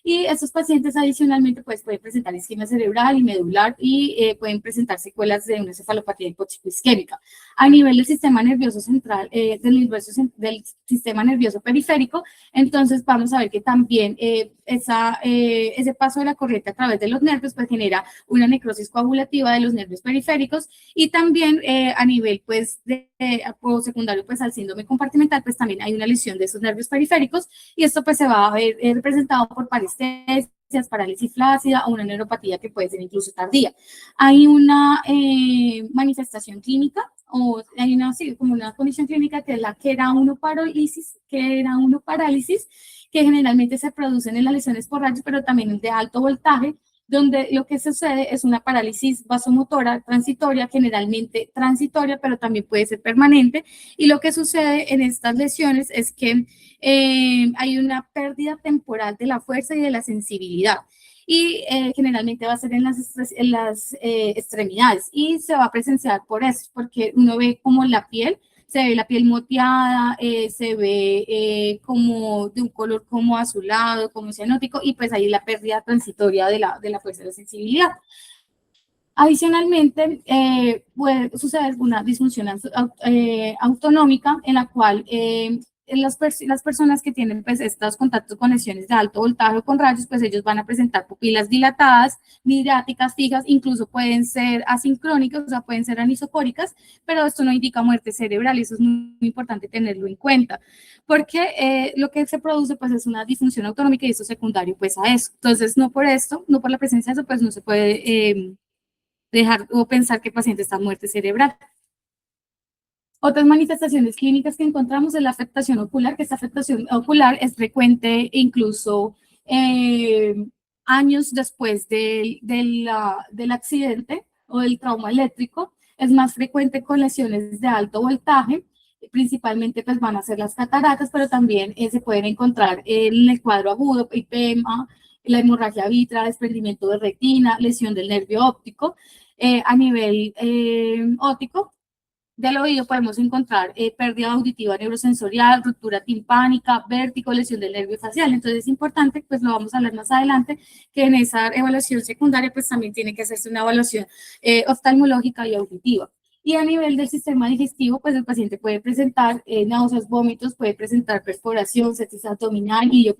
Y estos pacientes adicionalmente pues, pueden presentar isquemia cerebral y medular y pueden presentar secuelas de una cefalopatía hipóxico-isquémica. A nivel del sistema nervioso central, del sistema nervioso periférico, entonces vamos a ver que también ese paso de la corriente a través de los nervios pues genera una necrosis coagulativa de los nervios periféricos, y también a nivel pues secundario pues al síndrome compartimental pues también hay una lesión de esos nervios periféricos, y esto pues se va a ver representado por parestesias, parálisis flácida o una neuropatía que puede ser incluso tardía. Hay una manifestación clínica o hay una, sí, como una condición clínica que es la quera-1 parálisis, que generalmente se producen en las lesiones por rayos, pero también de alto voltaje, donde lo que sucede es una parálisis vasomotora transitoria, generalmente transitoria, pero también puede ser permanente, y lo que sucede en estas lesiones es que hay una pérdida temporal de la fuerza y de la sensibilidad, y generalmente va a ser en las extremidades, y se va a presenciar por eso, porque uno ve como se ve la piel moteada, se ve como de un color como azulado, como cianótico, y pues ahí la pérdida transitoria de la fuerza de la sensibilidad. Adicionalmente, puede suceder una disfunción autonómica en la cual las personas que tienen pues, estos contactos con lesiones de alto voltaje o con rayos, pues ellos van a presentar pupilas dilatadas, midriáticas fijas, incluso pueden ser asincrónicas, o sea, pueden ser anisocóricas, pero esto no indica muerte cerebral, y eso es muy importante tenerlo en cuenta, porque lo que se produce pues es una disfunción autonómica, y esto es secundario pues a eso. Entonces, no por esto, no por la presencia de eso, pues no se puede dejar o pensar que el paciente está en muerte cerebral. Otras manifestaciones clínicas que encontramos es la afectación ocular, que esta afectación ocular es frecuente incluso años después del accidente o del trauma eléctrico. Es más frecuente con lesiones de alto voltaje, principalmente pues van a ser las cataratas, pero también se pueden encontrar en el cuadro agudo, IPEMA, la hemorragia vítrea, desprendimiento de retina, lesión del nervio óptico. A nivel óptico, del oído podemos encontrar pérdida auditiva neurosensorial, ruptura timpánica, vértigo, lesión del nervio facial. Entonces es importante, pues lo vamos a hablar más adelante, que en esa evaluación secundaria pues también tiene que hacerse una evaluación oftalmológica y auditiva. Y a nivel del sistema digestivo, pues el paciente puede presentar náuseas, vómitos, puede presentar perforación, sepsis abdominal, ilio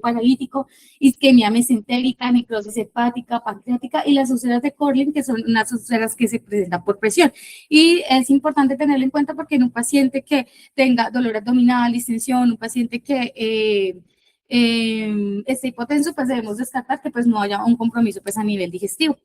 paralítico, isquemia mesentérica, necrosis hepática, pancreática, y las úlceras de Corlin, que son unas úlceras que se presentan por presión. Y es importante tenerlo en cuenta porque en un paciente que tenga dolor abdominal, distensión, un paciente que esté hipotenso, pues debemos descartar que pues no haya un compromiso pues a nivel digestivo.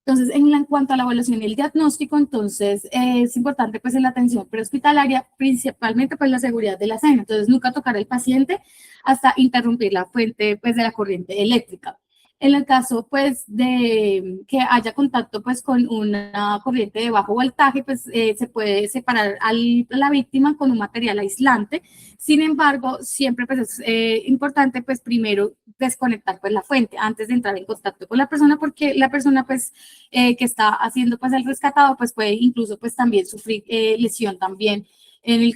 Entonces, en cuanto a la evaluación y el diagnóstico, entonces es importante pues en la atención prehospitalaria, principalmente pues la seguridad de la escena. Entonces, nunca tocar al paciente hasta interrumpir la fuente pues de la corriente eléctrica. En el caso pues de que haya contacto pues con una corriente de bajo voltaje, pues se puede separar a la víctima con un material aislante. Sin embargo, siempre pues es importante pues primero desconectar pues la fuente antes de entrar en contacto con la persona, porque la persona pues que está haciendo pues el rescatado pues puede incluso pues también sufrir lesión también en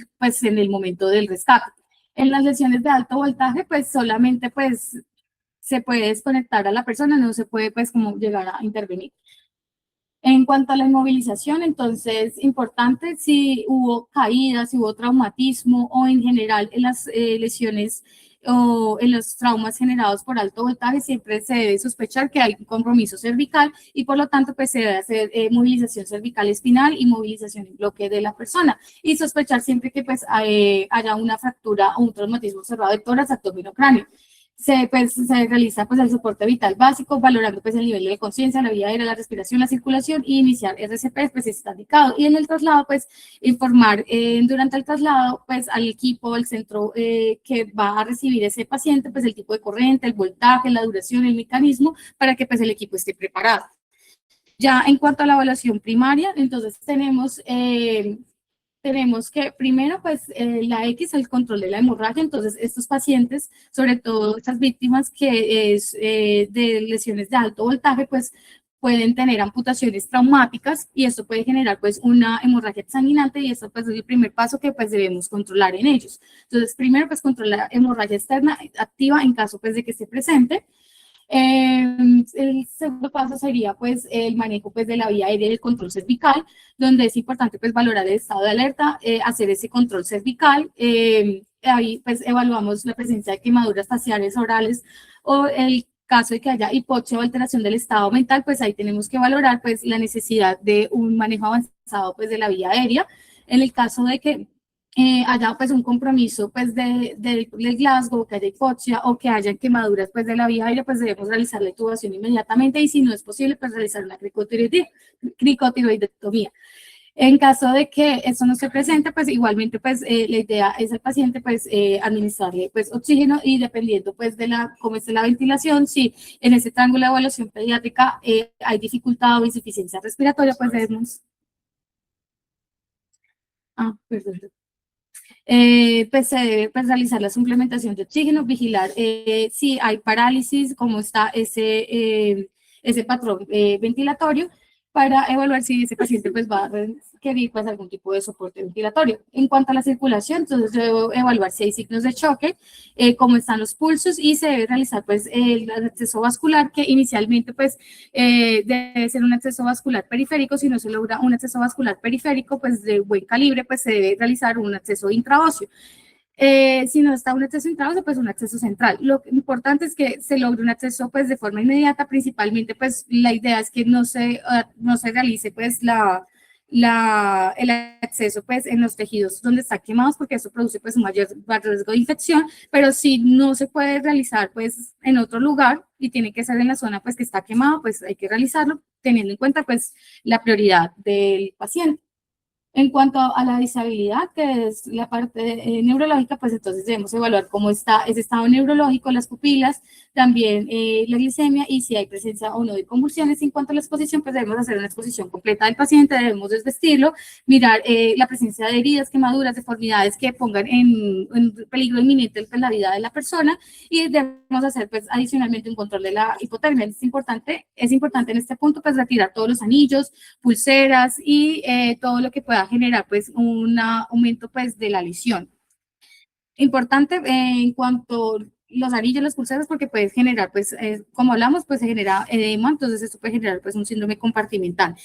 el momento del rescate. En las lesiones de alto voltaje pues solamente pues se puede desconectar a la persona, no se puede pues como llegar a intervenir. En cuanto a la inmovilización, entonces, importante si hubo caídas, si hubo traumatismo o en general en las lesiones o en los traumas generados por alto voltaje siempre se debe sospechar que hay un compromiso cervical y por lo tanto pues se debe hacer movilización cervical espinal y movilización en bloque de la persona y sospechar siempre que pues haya una fractura o un traumatismo cerrado de tórax, abdomen o cráneo. Se realiza pues el soporte vital básico, valorando pues el nivel de conciencia, la vía aérea, la respiración, la circulación y iniciar RCP pues si está indicado. Y en el traslado pues informar durante el traslado pues al equipo, al centro que va a recibir ese paciente pues el tipo de corriente, el voltaje, la duración, el mecanismo para que pues el equipo esté preparado. Ya en cuanto a la evaluación primaria, entonces tenemos que primero, pues, la X, el control de la hemorragia. Entonces, estos pacientes, sobre todo estas víctimas que es de lesiones de alto voltaje, pues, pueden tener amputaciones traumáticas y esto puede generar, pues, una hemorragia exsanguinante y esto, pues, es el primer paso que, pues, debemos controlar en ellos. Entonces, primero, pues, controlar la hemorragia externa activa en caso, pues, de que esté presente. El segundo paso sería pues el manejo pues de la vía aérea y el control cervical, donde es importante pues valorar el estado de alerta, hacer ese control cervical, ahí pues evaluamos la presencia de quemaduras faciales orales o el caso de que haya hipoxia o alteración del estado mental, pues ahí tenemos que valorar pues la necesidad de un manejo avanzado pues de la vía aérea. En el caso de que haya pues un compromiso pues de Glasgow, que haya hipoxia o que haya quemaduras pues de la vía aérea, pues debemos realizar la intubación inmediatamente y si no es posible pues realizar una cricotiroidectomía. En caso de que eso no se presente, pues igualmente pues la idea es al paciente pues administrarle pues oxígeno y dependiendo pues de cómo esté la ventilación, si en ese triángulo de evaluación pediátrica hay dificultad o insuficiencia respiratoria, pues debemos... Perdón. Pues se debe pues, realizar la suplementación de oxígeno, vigilar si hay parálisis, cómo está ese patrón ventilatorio, para evaluar si ese paciente pues, va a requerir pues, algún tipo de soporte ventilatorio. En cuanto a la circulación, entonces debo evaluar si hay signos de choque, cómo están los pulsos y se debe realizar pues, el acceso vascular, que inicialmente pues, debe ser un acceso vascular periférico. Si no se logra un acceso vascular periférico pues, de buen calibre, pues se debe realizar un acceso intraóseo. Si no está un acceso intraóseo, pues un acceso central. Lo importante es que se logre un acceso pues de forma inmediata, principalmente pues la idea es que no se realice pues el acceso pues en los tejidos donde está quemados porque eso produce pues un mayor riesgo de infección, pero si no se puede realizar pues en otro lugar y tiene que ser en la zona pues que está quemado, pues hay que realizarlo teniendo en cuenta pues la prioridad del paciente. En cuanto a la disabilidad, que es la parte neurológica, pues entonces debemos evaluar cómo está ese estado neurológico, las pupilas, también la glicemia y si hay presencia o no de convulsiones. En cuanto a la exposición, pues debemos hacer una exposición completa del paciente, debemos desvestirlo, mirar la presencia de heridas, quemaduras, deformidades que pongan en peligro inminente la vida de la persona y debemos hacer pues adicionalmente un control de la hipotermia. Es importante en este punto pues retirar todos los anillos, pulseras y todo lo que pueda generar pues un aumento pues de la lesión. Importante en cuanto los anillos, las pulseras, porque puede generar pues como hablamos pues se genera edema, entonces esto puede generar pues un síndrome compartimental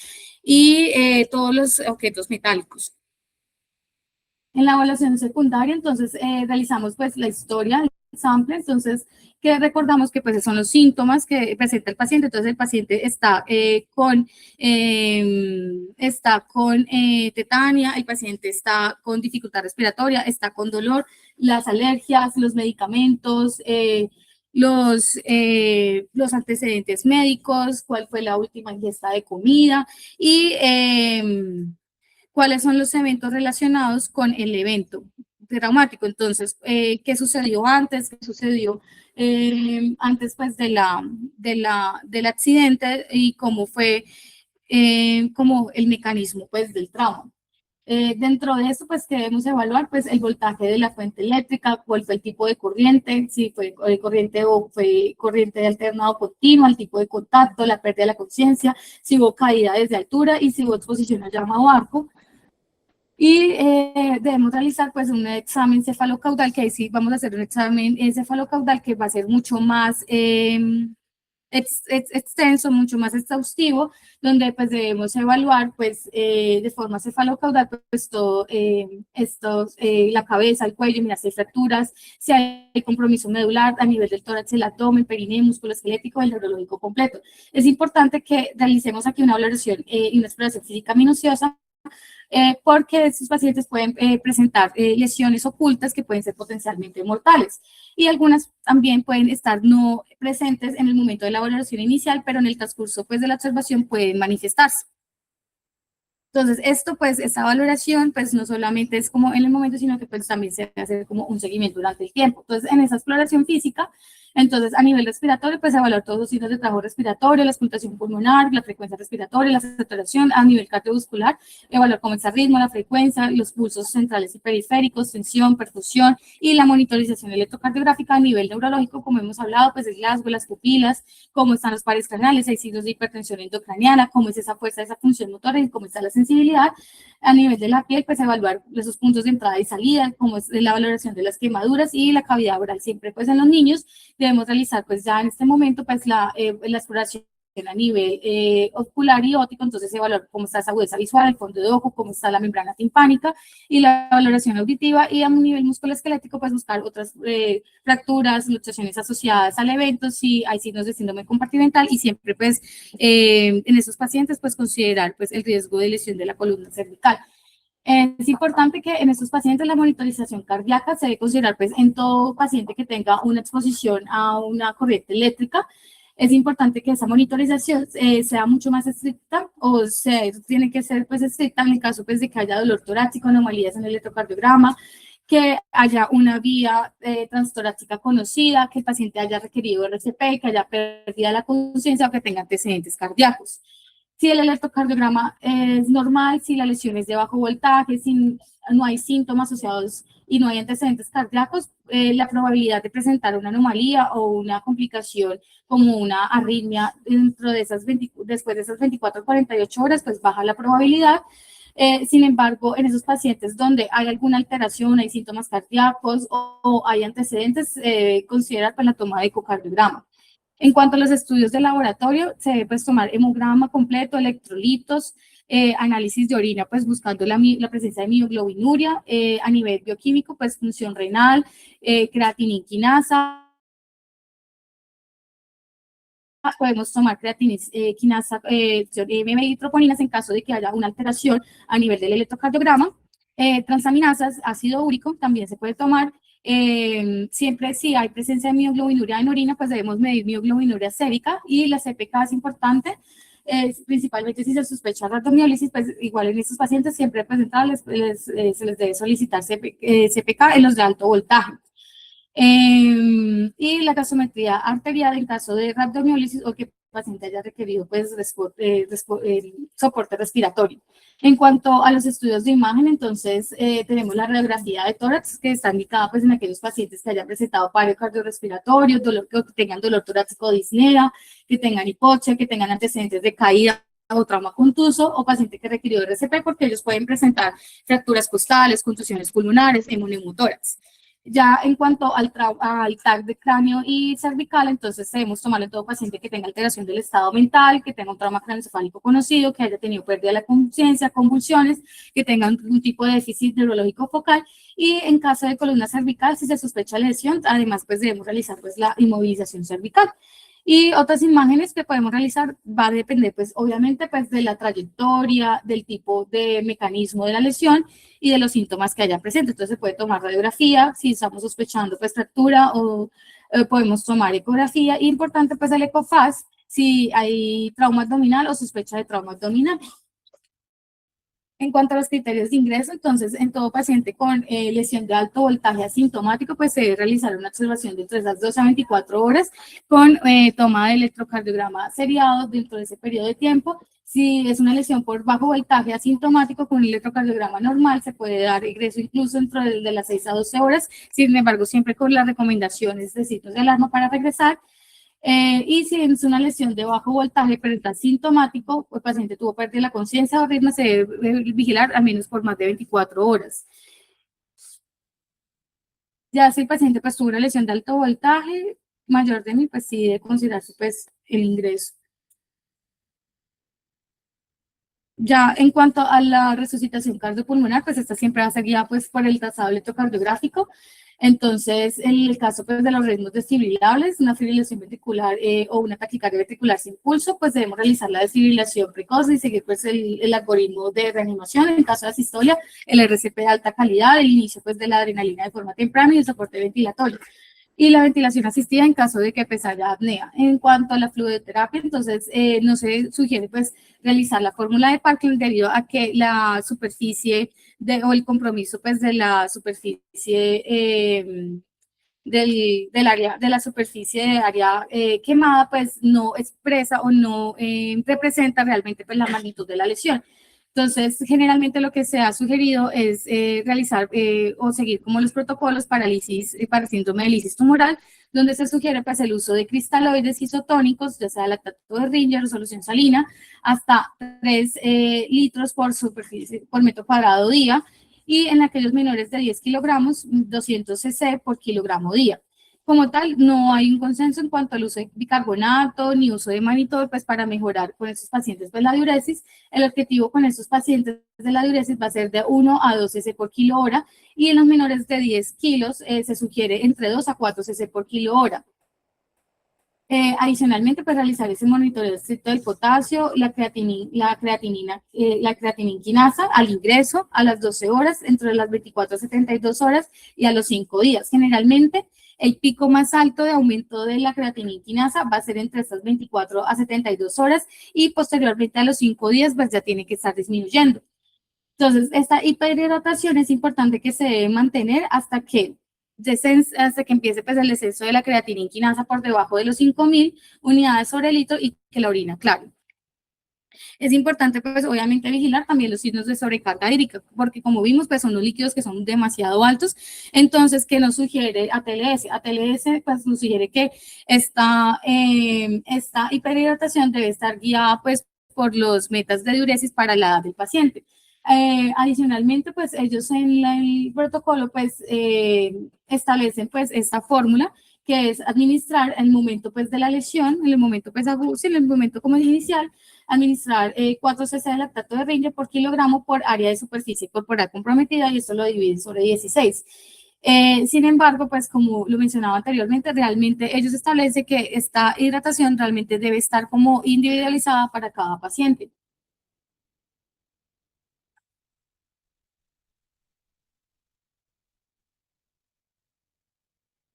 y todos los objetos metálicos. En la evaluación secundaria, entonces, realizamos pues la historia del sample, entonces, que recordamos que pues son los síntomas que presenta el paciente. Entonces, el paciente está con tetania, el paciente está con dificultad respiratoria, está con dolor, las alergias, los medicamentos, los antecedentes médicos, cuál fue la última ingesta de comida y cuáles son los eventos relacionados con el evento traumático. Entonces, ¿qué sucedió antes? ¿Qué sucedió antes pues, del accidente? Y cómo fue como el mecanismo pues, del trauma. Dentro de esto, pues debemos evaluar pues, el voltaje de la fuente eléctrica, cuál fue el tipo de corriente, si fue corriente o fue corriente de alternado continua, el tipo de contacto, la pérdida de la conciencia, si hubo caída desde altura y si hubo exposición a llama o arco. Y debemos realizar pues un examen cefalocaudal, que ahí sí vamos a hacer un examen cefalocaudal que va a ser mucho más extenso, mucho más exhaustivo, donde pues debemos evaluar pues de forma cefalocaudal pues todo la cabeza, el cuello, mirar si hay fracturas, si hay compromiso medular a nivel del tórax, el abdomen, perineo, músculo esquelético, el neurológico completo. Es importante que realicemos aquí una valoración y una exploración física minuciosa, porque estos pacientes pueden presentar lesiones ocultas que pueden ser potencialmente mortales, y algunas también pueden estar no presentes en el momento de la valoración inicial, pero en el transcurso pues, de la observación pueden manifestarse. Entonces, esta valoración, pues no solamente es como en el momento, sino que pues también se hace como un seguimiento durante el tiempo. Entonces, en esa exploración física, entonces a nivel respiratorio, pues evaluar todos los signos de trabajo respiratorio, la auscultación pulmonar, la frecuencia respiratoria, la saturación, a nivel cardiovascular, evaluar cómo está el ritmo, la frecuencia, los pulsos centrales y periféricos, tensión, perfusión, y la monitorización electrocardiográfica a nivel neurológico, como hemos hablado, pues el Glasgow, las pupilas, cómo están los pares craneales, hay signos de hipertensión endocraniana, cómo es esa fuerza, esa función motora y cómo está la sensibilidad. A nivel de la piel, pues evaluar esos puntos de entrada y salida, cómo es la valoración de las quemaduras y la cavidad oral. Siempre pues en los niños debemos realizar pues ya en este momento pues la exploración a nivel ocular y óptico, entonces evaluar cómo está esa agudeza visual, el fondo de ojo, cómo está la membrana timpánica, y la valoración auditiva, y a un nivel musculoesquelético pues buscar otras fracturas, luxaciones asociadas al evento, si hay signos de síndrome compartimental, y siempre pues en esos pacientes pues considerar pues el riesgo de lesión de la columna cervical. Es importante que en estos pacientes la monitorización cardíaca se debe considerar pues en todo paciente que tenga una exposición a una corriente eléctrica. Es importante que esa monitorización sea mucho más estricta, o sea, tiene que ser pues estricta en el caso pues de que haya dolor torácico, anomalías en el electrocardiograma, que haya una vía transtorácica conocida, que el paciente haya requerido RCP, que haya pérdida de la conciencia o que tenga antecedentes cardíacos. Si el electrocardiograma es normal, si la lesión es de bajo voltaje, si no hay síntomas asociados y no hay antecedentes cardíacos, la probabilidad de presentar una anomalía o una complicación como una arritmia dentro de después de esas 24 a 48 horas, pues baja la probabilidad. Sin embargo, en esos pacientes donde hay alguna alteración, hay síntomas cardíacos o hay antecedentes, considera pues, la toma de ecocardiograma. En cuanto a los estudios de laboratorio, se debe pues, tomar hemograma completo, electrolitos, análisis de orina, pues buscando la presencia de mioglobinuria, a nivel bioquímico, pues función renal, creatinina quinasa. Podemos tomar quinasa, metroponinas en caso de que haya una alteración a nivel del electrocardiograma. Transaminasas, ácido úrico, también se puede tomar. Siempre si hay presencia de mioglobinuria en orina, pues debemos medir mioglobinuria sérica, y la CPK es importante, principalmente si se sospecha rhabdomiólisis, pues igual en estos pacientes siempre presentables se les debe solicitar CPK en los de alto voltaje. Y la gasometría arterial en caso de rhabdomiólisis o que el paciente haya requerido pues, soporte respiratorio. En cuanto a los estudios de imagen, entonces tenemos la radiografía de tórax, que está indicada pues, en aquellos pacientes que hayan presentado paro cardiorrespiratorio, que tengan dolor torácico o disnea, que tengan hipoxia, que tengan antecedentes de caída o trauma contuso, o paciente que requirió RCP, porque ellos pueden presentar fracturas costales, contusiones pulmonares, hemoneumotórax. Ya en cuanto al TAC de cráneo y cervical, entonces debemos tomar en todo paciente que tenga alteración del estado mental, que tenga un trauma craneoencefálico conocido, que haya tenido pérdida de la conciencia, convulsiones, que tenga un tipo de déficit neurológico focal, y en caso de columna cervical, si se sospecha lesión, además pues debemos realizar pues la inmovilización cervical. Y otras imágenes que podemos realizar va a depender, pues, obviamente, pues, de la trayectoria, del tipo de mecanismo de la lesión y de los síntomas que haya presente. Entonces, se puede tomar radiografía, si estamos sospechando, pues, fractura, o podemos tomar ecografía. Y importante, pues, el ecofaz, si hay trauma abdominal o sospecha de trauma abdominal. En cuanto a los criterios de ingreso, entonces, en todo paciente con lesión de alto voltaje asintomático, pues se debe realizar una observación de entre esas 12 a 24 horas con toma de electrocardiograma seriado dentro de ese periodo de tiempo. Si es una lesión por bajo voltaje asintomático con un electrocardiograma normal, se puede dar ingreso incluso dentro de las 6 a 12 horas, sin embargo, siempre con las recomendaciones de signos de alarma para regresar. Y si es una lesión de bajo voltaje, pero está sintomático, el paciente tuvo pérdida de la conciencia o ritmo, se debe vigilar al menos por más de 24 horas. Ya si el paciente pues tuvo una lesión de alto voltaje mayor de 1000, pues sí debe considerarse pues el ingreso. Ya en cuanto a la resucitación cardiopulmonar, pues esta siempre va a ser guiada pues, por el trazado electrocardiográfico. Entonces, en el caso pues, de los ritmos desfibrilables, una fibrilación ventricular o una taquicardia ventricular sin pulso, pues debemos realizar la desfibrilación precoz y seguir pues, el algoritmo de reanimación. En caso de asistolia, el RCP de alta calidad, el inicio pues, de la adrenalina de forma temprana y el soporte ventilatorio. Y la ventilación asistida en caso de que pues, haya apnea. En cuanto a la fluidoterapia, entonces no se sugiere pues realizar la fórmula de Parkinson debido a que la superficie o el compromiso pues de la superficie del área, de la superficie de área quemada, pues no expresa o no representa realmente pues la magnitud de la lesión. Entonces, generalmente lo que se ha sugerido es realizar o seguir como los protocolos para para síndrome de lisis tumoral, donde se sugiere pues el uso de cristaloides isotónicos, ya sea lactato de Ringer o solución salina, hasta 3 litros por superficie, por metro cuadrado día, y en aquellos menores de 10 kilogramos, 200 cc por kilogramo día. Como tal, no hay un consenso en cuanto al uso de bicarbonato ni uso de mannitol, pues para mejorar con estos pacientes pues, la diuresis. El objetivo con estos pacientes de la diuresis va a ser de 1 a 2 cc por kilo hora y en los menores de 10 kilos se sugiere entre 2 a 4 cc por kilo hora. Adicionalmente, pues realizar ese monitoreo estricto del potasio, la creatinina quinasa al ingreso a las 12 horas, entre las 24 a 72 horas y a los 5 días. Generalmente, el pico más alto de aumento de la creatinina quinasa va a ser entre estas 24 a 72 horas y posteriormente a los 5 días, pues ya tiene que estar disminuyendo. Entonces, esta hiperhidratación es importante que se debe mantener hasta que empiece pues, el descenso de la creatinina quinasa por debajo de los 5.000 unidades sobre litro y que la orina claro. Es importante, pues, obviamente, vigilar también los signos de sobrecarga hídrica, porque como vimos, pues, son los líquidos que son demasiado altos. Entonces, ¿qué nos sugiere ATLS? ATLS, pues, nos sugiere que esta hiperhidratación debe estar guiada, pues, por los metas de diuresis para la edad del paciente. Adicionalmente, pues ellos en el protocolo pues establecen pues esta fórmula que es administrar en el momento pues de la lesión, en el momento pues agudo, en el momento como inicial, administrar 4 cc de lactato de Ringer por kilogramo por área de superficie corporal comprometida y esto lo dividen sobre 16. Sin embargo, pues como lo mencionaba anteriormente, realmente ellos establecen que esta hidratación realmente debe estar como individualizada para cada paciente.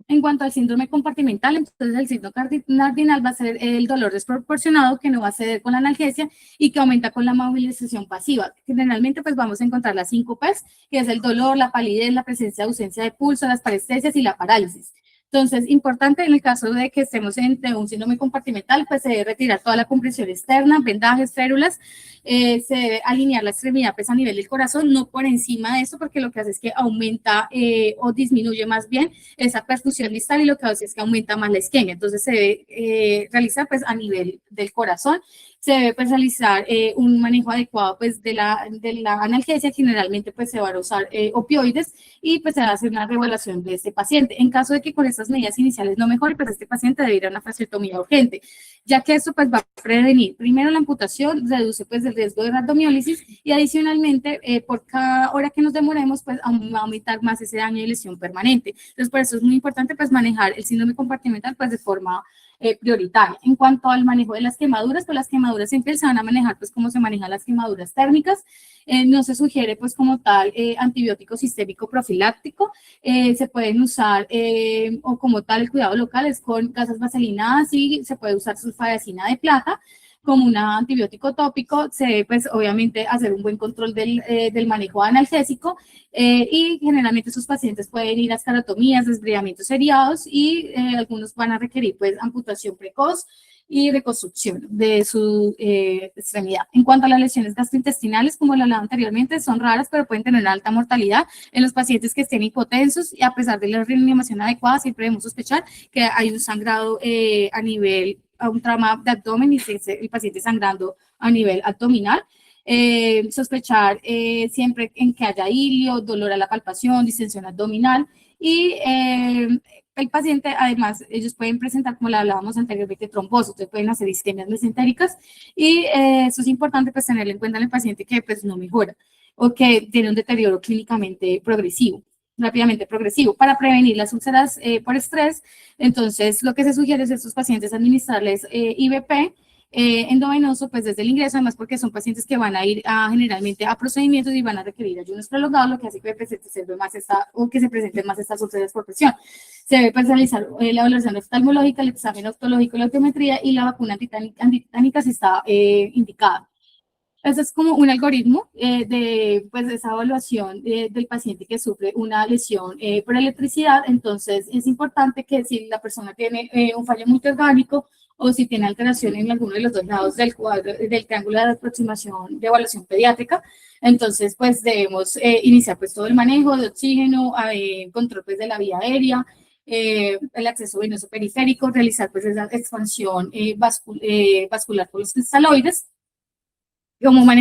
En cuanto al síndrome compartimental, entonces el síndrome cardinal va a ser el dolor desproporcionado que no va a ceder con la analgesia y que aumenta con la movilización pasiva. Generalmente pues vamos a encontrar las 5 P's, que es el dolor, la palidez, la presencia de ausencia de pulso, las parestesias y la parálisis. Entonces, importante en el caso de que estemos entre un síndrome compartimental, pues se debe retirar toda la compresión externa, vendajes, férulas, se debe alinear la extremidad pues a nivel del corazón, no por encima de eso, porque lo que hace es que aumenta o disminuye más bien esa perfusión distal y lo que hace es que aumenta más la isquemia. Entonces, se debe realizar pues a nivel del corazón. Se debe pues, realizar un manejo adecuado pues, de la analgesia. Generalmente pues, se van a usar opioides y pues, se va a hacer una reevaluación de este paciente. En caso de que con estas medidas iniciales no mejore, pues este paciente debe ir a una fasectomía urgente, ya que esto pues, va a prevenir primero la amputación, reduce pues, el riesgo de rhabdomiólisis y adicionalmente por cada hora que nos demoremos pues, va a aumentar más ese daño de lesión permanente. Entonces por eso es muy importante pues, manejar el síndrome compartimental pues, de forma prioritaria. En cuanto al manejo de las quemaduras, pues las quemaduras siempre se van a manejar pues como se manejan las quemaduras térmicas. No se sugiere pues como tal antibiótico sistémico profiláctico. Se pueden usar o como tal el cuidado local es con gasas vaselinadas y se puede usar sulfadacina de plata como un antibiótico tópico. Se debe pues obviamente hacer un buen control del manejo analgésico y generalmente sus pacientes pueden ir a esclerotomías, desbridamientos seriados y algunos van a requerir pues amputación precoz y reconstrucción de su extremidad. En cuanto a las lesiones gastrointestinales, como lo hablaba anteriormente, son raras, pero pueden tener alta mortalidad en los pacientes que estén hipotensos y a pesar de la reanimación adecuada, siempre debemos sospechar que hay un sangrado a un trauma de abdomen y el paciente sangrando a nivel abdominal. Sospechar siempre en que haya ilio, dolor a la palpación, distensión abdominal y el paciente, además, ellos pueden presentar, como le hablábamos anteriormente, trombosis, entonces pueden hacer isquemias mesentéricas y eso es importante pues tenerlo en cuenta en el paciente que pues no mejora o que tiene un deterioro clínicamente progresivo, rápidamente progresivo. Para prevenir las úlceras por estrés, entonces lo que se sugiere es a estos pacientes administrarles IVP endovenoso, pues desde el ingreso, además porque son pacientes que van a ir generalmente a procedimientos y van a requerir ayunos prolongados, lo que hace que se presenten más estas úlceras por presión. Se debe personalizar la evaluación oftalmológica, el examen optológico, la optometría y la vacuna antititánica si está indicada. Ese es como un algoritmo de pues, esa evaluación del paciente que sufre una lesión por electricidad. Entonces, es importante que si la persona tiene un fallo multiorgánico o si tiene alteración en alguno de los dos lados del cuadro, del triángulo de aproximación de evaluación pediátrica, entonces, pues debemos iniciar pues todo el manejo de oxígeno, control pues de la vía aérea, el acceso venoso periférico, realizar pues esa expansión vascular por los cristaloides, como